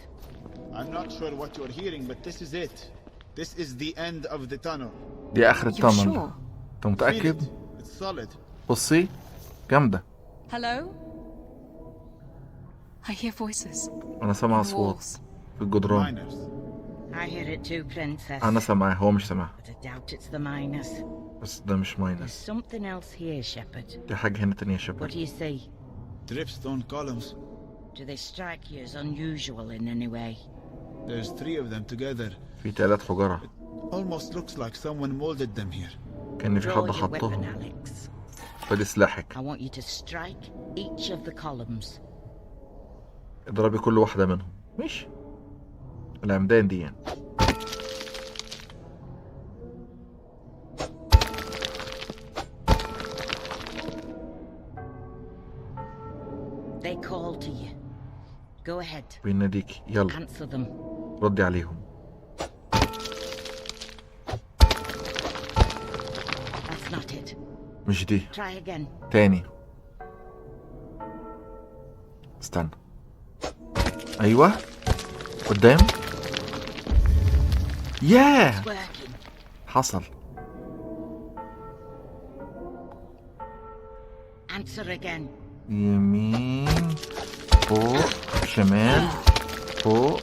I'm not sure what you're hearing, but this is it. This is the end of the tunnel. دي آخر You're التمن. sure? أنت متأكد؟ It's solid. بصي جامدة. Hello? I hear voices. أنا سامع On the أصوات walls. في الجدران. Miners. I hear it too, Princess. أنا سامعها، هو مش سامعها. But I doubt it's the miners. بس ده مش There's ماينس. something else here, Shepard. دي حاجة هنا تانية يا What شباب. do you see? Dripstone columns. Do they strike you as unusual in any way? There's 3 of them together. في 3 حجرة. Almost looks like someone molded them here. كان في Draw حد your weapon, حطهم. Alex. خدي سلاحك. I want you to strike each of the columns. اضربي كل واحدة منهم. ماشي. العمدان دي يعني. They call to you. Go ahead. بيناديكي. يلا Answer them. ردي عليهم. That's not it. مش دي. Try again. تاني. استنى. ايوه قدام. ياه It's working. حصل. Answer again. يمين فوق شمال فوق.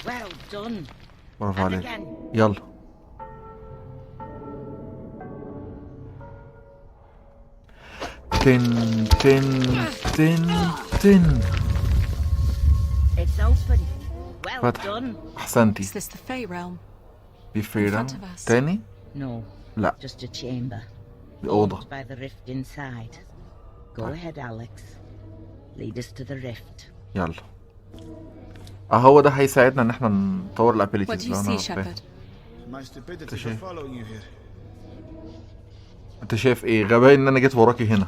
Well done. برافو And عليك. again. يلا. تن تن تن تن. It's open. Well فتح. done. احسنتي. Is this the Fey realm? دي فريدة. front of us. تاني. No. لا. Just a chamber. دي أوضة. Formed by the rift inside. Go ahead, Alex. Lead us to the rift. يلا. هو ده هيساعدنا ان احنا نطور What الابيليتيز. do you see, Shepard? My stupidity for شايف؟ following you here. انت شايف ايه؟ غباء ان انا جيت وراكي هنا.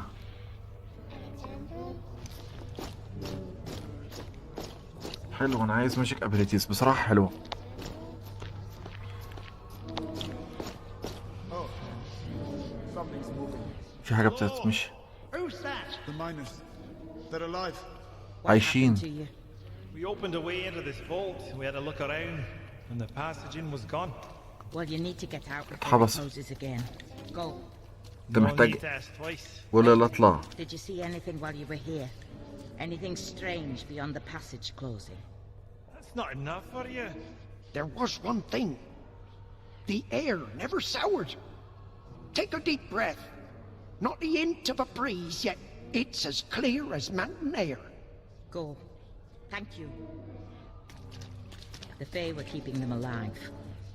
حلو، انا عايز ماجيك ابيليتيز بصراحة حلوة. Something's moving. في حاجة بتتمشي. Who's that? The miners. They're alive. What عايشين. happened to you? We opened a way into this vault. We had a look around, and the passage in was gone. Well, you need to get out before it اتحبس. closes again. Go. انت No محتاج need to ask twice. ولا لا اطلع. Did you see anything while you were here? Anything strange beyond the passage closing? That's not enough for you. There was one thing. The air never soured. Take a deep breath. Not the hint of a breeze, yet it's as clear as mountain air. Go. Thank you. The Fae were keeping them alive.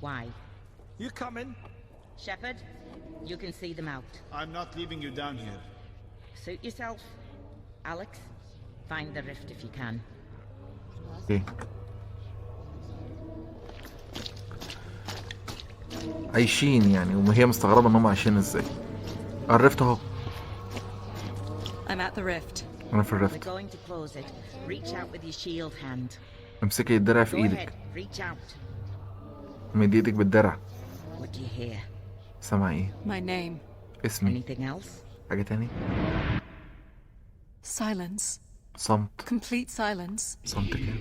Why? You coming? Shepard, you can see them out. I'm not leaving you down here. Suit yourself. Alex, find the rift if you can. ايه عايشين يعني، وهي مستغربة ان هم عايشين ازاي. عرفت اهو. I'm at the rift. انا في We're الرفت. going to close it. Reach out with your shield hand. امسكي الدرع في Go ahead. ايدك. Reach out. مدي ايدك بالدرع. What do you hear? سامع ايه؟ My name. اسمي. Anything else? حاجة تاني؟ Silence. صمت. Complete silence. صمت كده.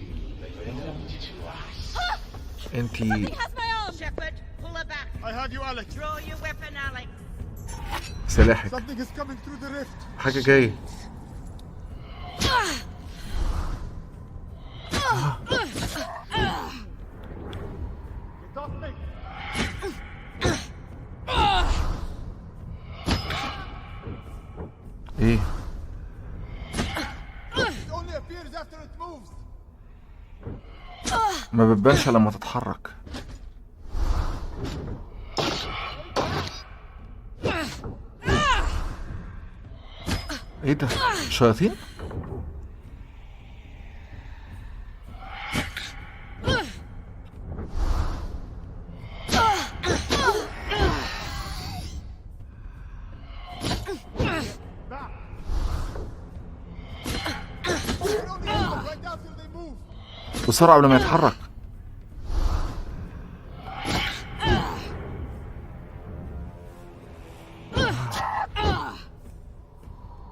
انتي Has my Shepard, pull her back. I have you, Alex. Draw your weapon, Alex. سلاحك. Something is coming through the rift. حاجة جاية. ايه؟ It only appears after it moves. ما بتبانش لما تتحرك. ايه ده؟ شياطين؟ بسرعة قبل ما يتحرك.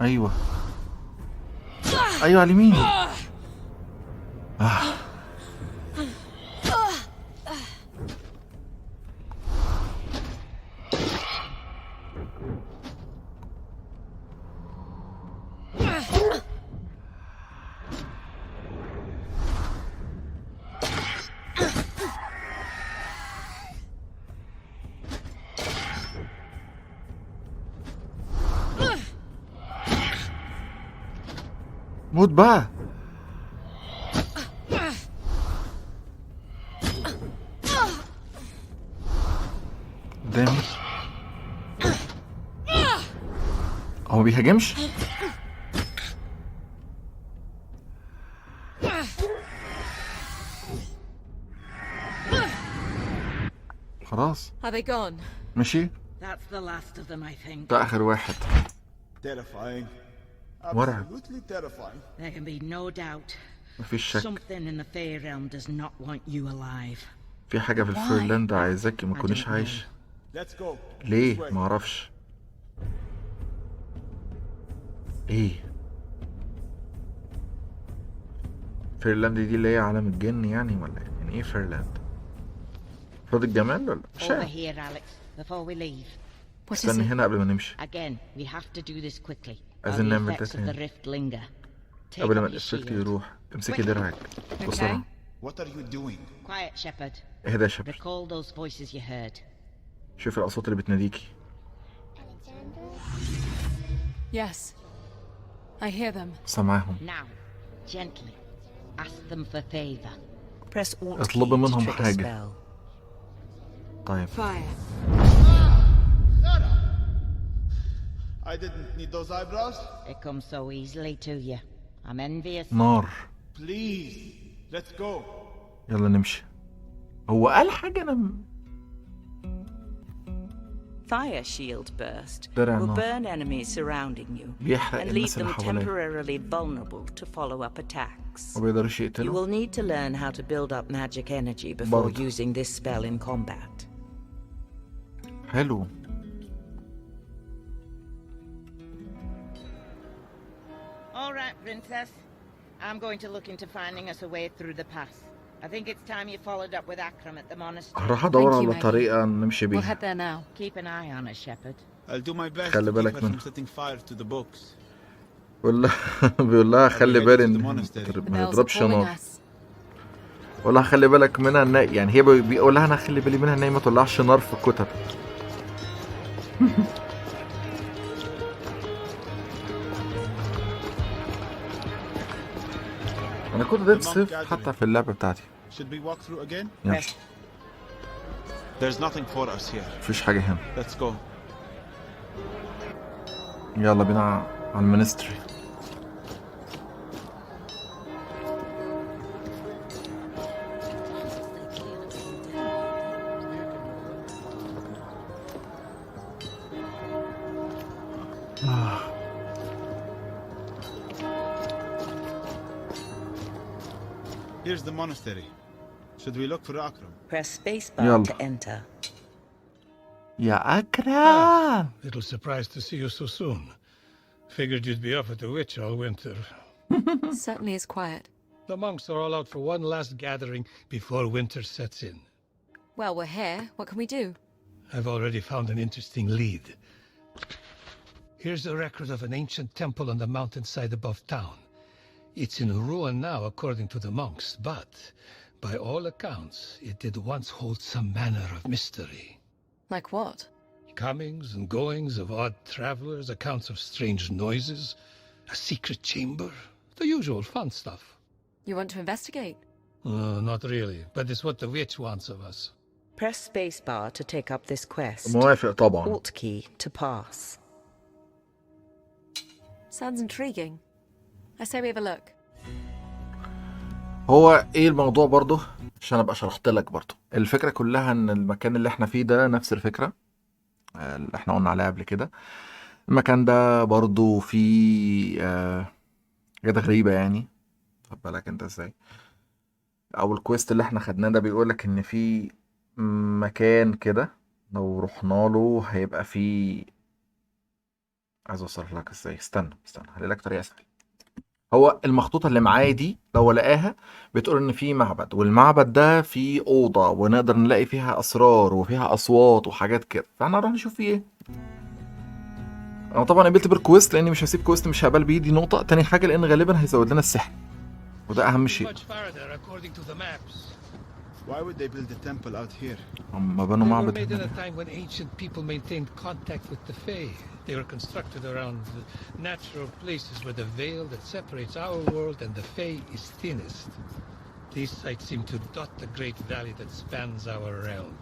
ايوه ايوه على اليمين. موت بقى. قدامي. هو ما بيهاجمش؟ خلاص. Are they gone? ماشي. That's the last of them, I think. ده آخر واحد. Terrifying. مرعب. Absolutely terrifying. There can be no doubt. مفيش شك. Something in the Fey realm does not want you alive. في حاجة في الفيرلاند عايزاكي ما تكونيش عايش. Let's go. ليه؟ ما اعرفش. ايه؟ فيرلاند دي اللي هي عالم الجن يعني ولا ايه؟ يعني ايه فيرلاند؟ فاضي الجمال ولا مش Over عارف. here, Alex, before we leave. استني هنا قبل ما نمشي. Again, we have to do this quickly. عايزين while the نعمل ده effects of the تاني. rift linger. Take قبل ما off your الإفكت shield. يروح. امسكي درعك بسرعة. What are you doing? Quiet, Shepard. اهدى يا شباب. Recall those voices you heard. شوف الأصوات اللي بتناديكي. Yes. I hear them. سامعاهم. Now, gently, ask them for favor. Press Alt اطلبي key to منهم trigger حاجة. spell. طيب. Fire. I didn't need those eyebrows. It comes so easily to you. I'm envious. نار. Please, let's go. يلا نمشي. هو قال حاجة أنا Fire shield burst درع will نار. burn enemies surrounding you بيحرق and leave الناس اللي them حواليه. temporarily vulnerable to follow up attacks. ما بيقدرش You يقتله. will need to learn how to build up magic energy before برضه. using this spell in combat. حلو. All right, Princess. I'm going to look into finding us a way through the pass. I think it's time you followed up with Akram at the monastery. هروح أدور Thank you, على Maggie. طريقة نمشي We'll بيها. head there now. Keep an eye on us, Shepard. I'll do my best خلي to keep بالك her from منها. setting fire to the books. بيقول لها خلي بالي إن The ما bells are تضربش calling نار. us. بقول لها خلي بالك منها يعني هي بيقول لها أنا خلي بالي منها إن هي ما تولعش نار في الكتب. أنا كنت ضد سيف حتى في اللعبة بتاعتي. Should we walk through again? يلا. There's nothing for us here. مفيش حاجة هنا. Let's go. يلا بينا على المينستري. Here's the monastery. Should we look for Akram? Press spacebar يلا. to enter. يا أكرم. Little surprised to see you so soon. Figured you'd be off at the witch all winter. Certainly is quiet. The monks are all out for one last gathering before winter sets in. Well, we're here. What can we do? I've already found an interesting lead. Here's a record of an ancient temple on the mountainside above town. It's in ruin now, according to the monks, but by all accounts, it did once hold some manner of mystery. Like what? Comings and goings of odd travelers, accounts of strange noises, a secret chamber, the usual fun stuff. You want to investigate? Not really, but it's what the witch wants of us. Press spacebar to take up this quest. موافق طبعا. Alt key to pass. Sounds intriguing. I say we have a look. هو ايه الموضوع برضو عشان ابقى شرحت لك برضو. الفكرة كلها ان المكان اللي احنا فيه ده نفس الفكرة اللي احنا قلنا عليها قبل كده. المكان ده برضو فيه حاجات غريبة يعني. خد بالك انت ازاي. او الكويست اللي احنا خدناه ده بيقولك ان في مكان كده لو رحنا له هيبقى فيه. عايز اوصل لك ازاي. استنى هلاقي طريقة اسهل. هو المخطوطة اللي معايا دي لو لقاها بتقول ان في معبد، والمعبد ده فيه اوضة ونقدر نلاقي فيها اسرار وفيها اصوات وحاجات كده، فاحنا هنروح نشوف فيه ايه. انا طبعا قبلت بالكويست لاني مش هسيب كويست مش هقبل بيه. دي نقطة. تاني حاجة لان غالبا هيزود لنا السحر وده اهم شيء. Why would they build a temple out here? هم بنوا They were معبد made in هنا. a time when ancient people maintained contact with the Fae. They were constructed around the natural places where the veil that separates our world and the Fae is thinnest. These sites seem to dot the great valley that spans our realm.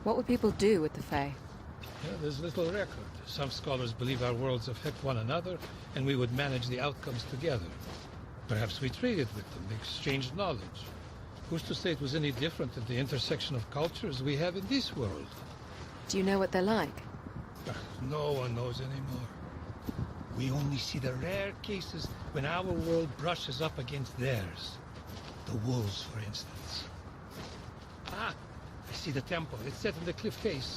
What would people do with the Fae? Yeah, there's little record. Some scholars believe our worlds affect one another, and we would manage the outcomes together. Perhaps we traded with them, exchanged knowledge. Who's to say it was any different at the intersection of cultures we have in this world? Do you know what they're like? No one knows anymore. We only see the rare cases when our world brushes up against theirs. The wolves, for instance. Ah, I see the temple. It's set in the cliff face.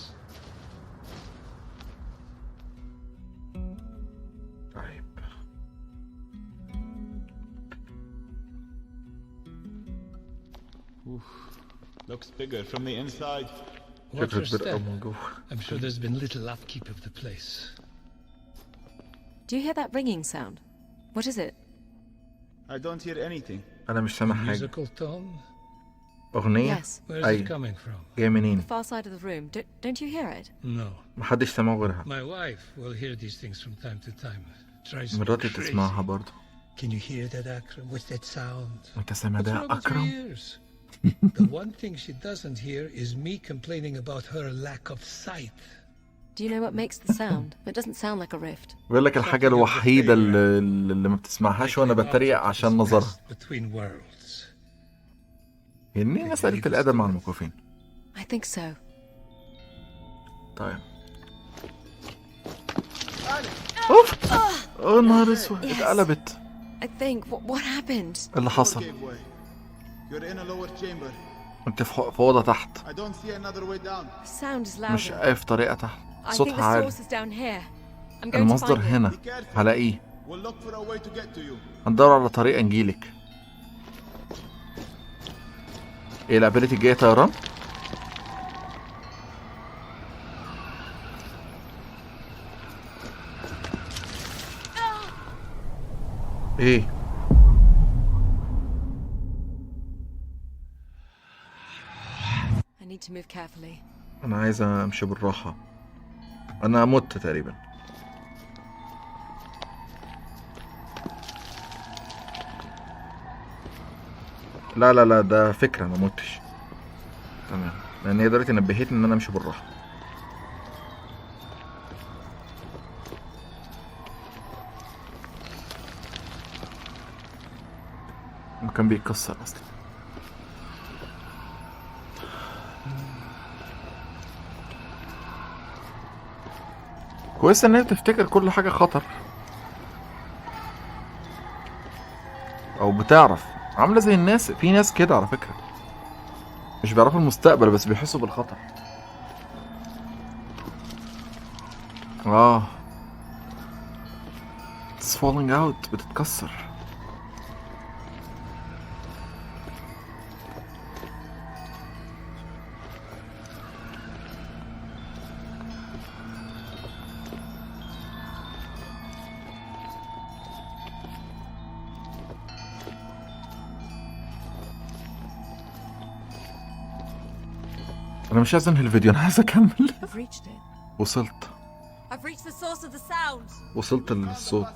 Looks bigger from the inside. Watch your step. I'm sure there's been little upkeep of the place. Do you hear that ringing sound? What is it? I don't hear anything. انا مش سامع حاجة. Musical tone? اغنية؟ Yes. Where is it coming from? جاي منين؟ The far side of the room. Don't you hear it? No. محدش سامعه غيرها. My wife will hear these things from time to time. Tries to be مراتي crazy. تسمعها برضه. Can you hear that, Akram? What's that sound? انت سامع What's ده wrong with your اكرم؟ ears? The one thing she doesn't hear is me complaining about her lack of sight. Do you know what makes the sound? It doesn't sound like a rift. بيقول لك الحاجة الوحيدة اللي ما بتسمعهاش وانا بتريق عشان نظرها. Between worlds. يعني مسألة الأدب مع المكوفين. I think so. طيب. اوف. اوه نهار اسود اتقلبت. I think. What happened? اللي حصل؟ You're in a lower chamber. انت في أوضة تحت. I don't see another way down. The sound is louder. مش في طريقة تحت. I think صوتها the عالي. source is down here. I'm going to المصدر find it. هنا. هلاقيه. We'll look for a way to get to you. هندور على طريقة نجيلك. ايه الابيليتي الجاية طيران؟ ايه؟ I need to move carefully. انا عايز امشي بالراحة. انا مت تقريبا. لا ده فكرة ما متش. تمام لان هي دلوقتي نبهتني ان انا امشي بالراحة. المكان بيتكسر اصلا. كويس ان هي تفتكر كل حاجة خطر او بتعرف. عاملة زي الناس. في ناس كده على فكرة مش بيعرفوا المستقبل بس بيحسوا بالخطر. It's falling out. بتتكسر. انا مش عايز انهي الفيديو، انا عايز اكمل. I've reached it. وصلت I've reached the source of the sound. وصلت للصوت.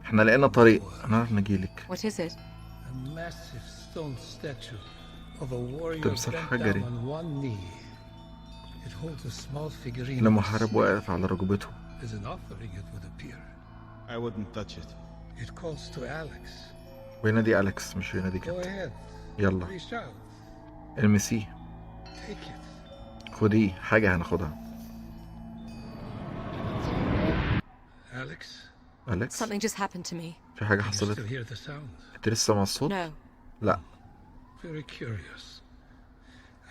احنا لقينا طريق، هنعرف نجيلك. What is it? A massive stone statue of a warrior تمثال bent حجري down on one knee. It holds a small figurine. لمحارب واقف على ركبته. As an offering it would appear. I wouldn't touch it. It calls to Alex. وينادي أليكس مش ينادي Go كابتن. ahead. يلا Reach out. المسيه. Take it. خديه، حاجة هناخدها. Alex. أليكس Something just happened to me. في حاجة You still حصلت. hear the sound? انت لسه مع الصوت؟ No. لا. Very curious.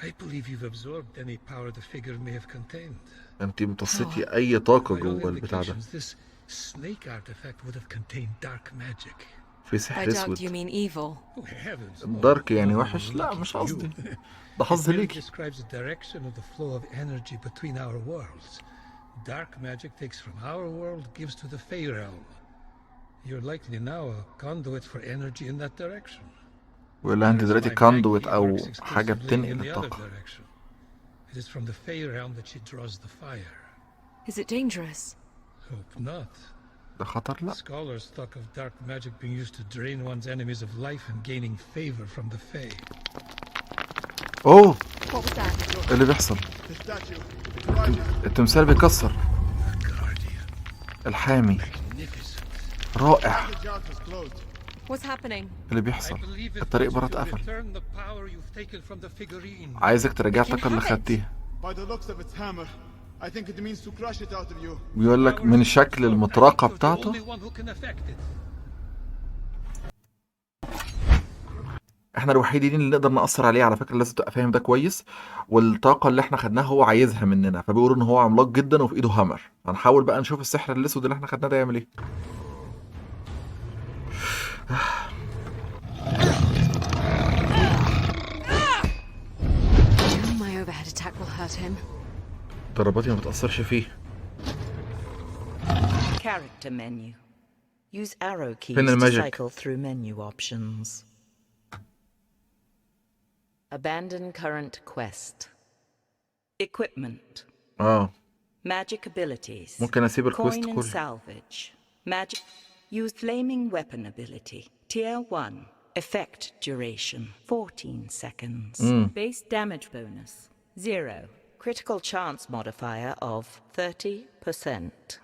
I believe you've absorbed any power the figure may have contained. انت امتصيتي أي طاقة By all جوه البتاع ده. indications, this snake artifact would have contained dark magic. في By سحر dark أسود. you mean evil. Oh heavens! الدارك يعني no, وحش؟ لا lucky مش for قصدي. you. ده حظ It merely ليكي. describes the direction of the flow of energy between our worlds. Dark magic takes from our world, gives to the Fey realm. You're likely now a conduit for energy in that direction. ويقول لها انت دلوقتي My كاندويت maggie أو works حاجة exclusively in بتنقل the other الطاقة. direction. It is from the Fey realm that she draws the fire. Is it dangerous? Hope not. ده خطر؟ لا. Scholars talk of dark magic being used to drain one's enemies of life and gaining favor from the Fae. اوه What was that? ايه اللي بيحصل؟ التمثال بيكسر. الحامي رائع. What's happening? اللي بيحصل الطريق برا اتقفل. Return the power you've taken from the figurine. عايزك ترجع الطاقة اللي خدتيها. By the looks of its hammer, I think it means to crush it out of you. بيقول لك من شكل المطرقة بتاعته. Only one who can affect it. احنا الوحيدين اللي نقدر نأثر عليه على فكرة، لازم تبقى فاهم ده كويس. والطاقة اللي احنا خدناها هو عايزها مننا، فبيقولوا ان هو عملاق جدا وفي ايده هامر. هنحاول بقى نشوف السحر الاسود اللي احنا خدناه ده يعمل ايه. My overhead attack will hurt him. ضرباتي ما بتأثرش فيه. Character menu. Use arrow keys فين to الماجيك؟ cycle through menu options. Abandon current quest. Equipment. Magic abilities. ممكن اسيب الكويست Coin and كله. salvage. Magic. Use flaming weapon ability. Tier 1. Effect duration 14 seconds. Base damage bonus 0. Critical chance modifier of 30%.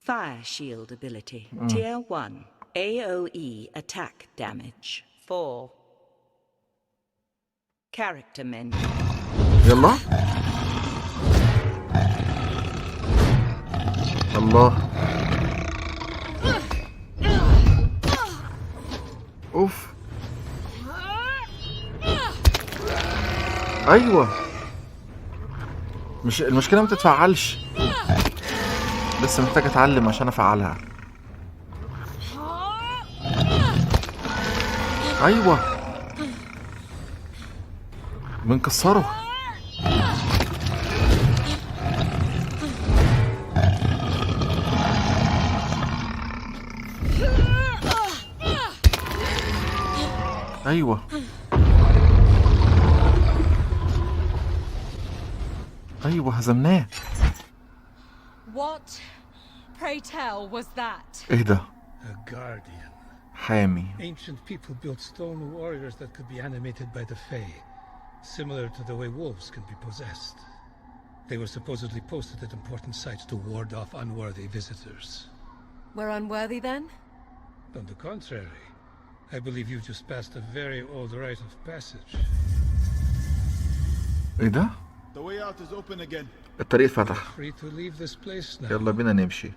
Fire shield ability. Tier 1. AoE attack damage 4. Character menu. يلا. الله. اوف. ايوه. مش المشكلة ما تتفعلش. لسه محتاج اتعلم عشان افعلها. ايوه. بنكسره. ايوه. ايوه هزمناه. What, pray tell, was that? ايه ده؟ A guardian. حامي. Ancient people built stone warriors that could be animated by the Fae, similar to the way wolves can be possessed. They were supposedly posted at important sites to ward off unworthy visitors. We're unworthy then? On the contrary, I believe you've just passed a very old rite of passage. ايه ده؟ The way out is open again. الطريق فتح. Free to leave this place now. يلا بينا نمشي.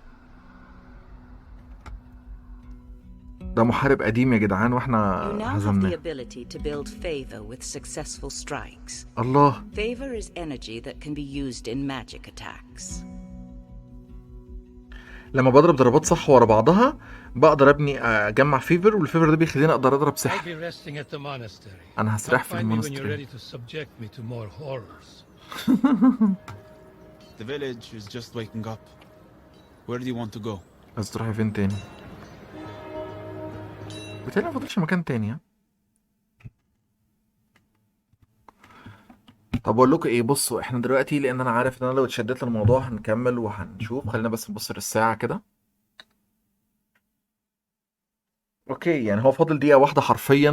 ده محارب قديم يا جدعان واحنا You now have the هزمناه. ability to build favor with successful strikes. الله. Favor is energy that can be used in magic attacks. لما بضرب ضربات صح ورا بعضها بقدر ابني اجمع فيفر، والفيفر ده بيخليني اقدر اضرب I'll سحر. be resting at the monastery. انا هسرح Come في find me when you're المونستري. ready to subject me to more horrors. The village is just waking up. Where do you want to go? عايز تروحي فين تاني؟ بالتالي ما فاضلش مكان تاني. طب اقول لكم ايه، بصوا احنا دلوقتي لان انا عارف ان انا لو اتشدت للموضوع هنكمل وهنشوف. خلينا بس نبص للساعة كده. اوكي، يعني هو فاضل دقيقة واحدة حرفيا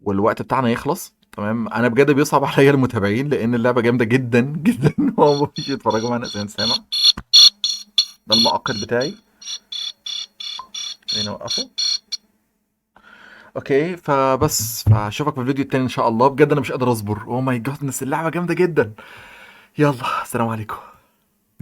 والوقت بتاعنا يخلص. تمام. انا بجد بيصعب عليا المتابعين لان اللعبة جامدة جدا جدا. هو مفيش يتفرجوا معانا زي سامع. ده المؤقت بتاعي. خلينا نوقفه. اوكي، فاشوفك في الفيديو التاني ان شاء الله. بجد انا مش قادر اصبر. اوه ماي جادنس، اللعبة جامدة جدا. يلا، السلام عليكم.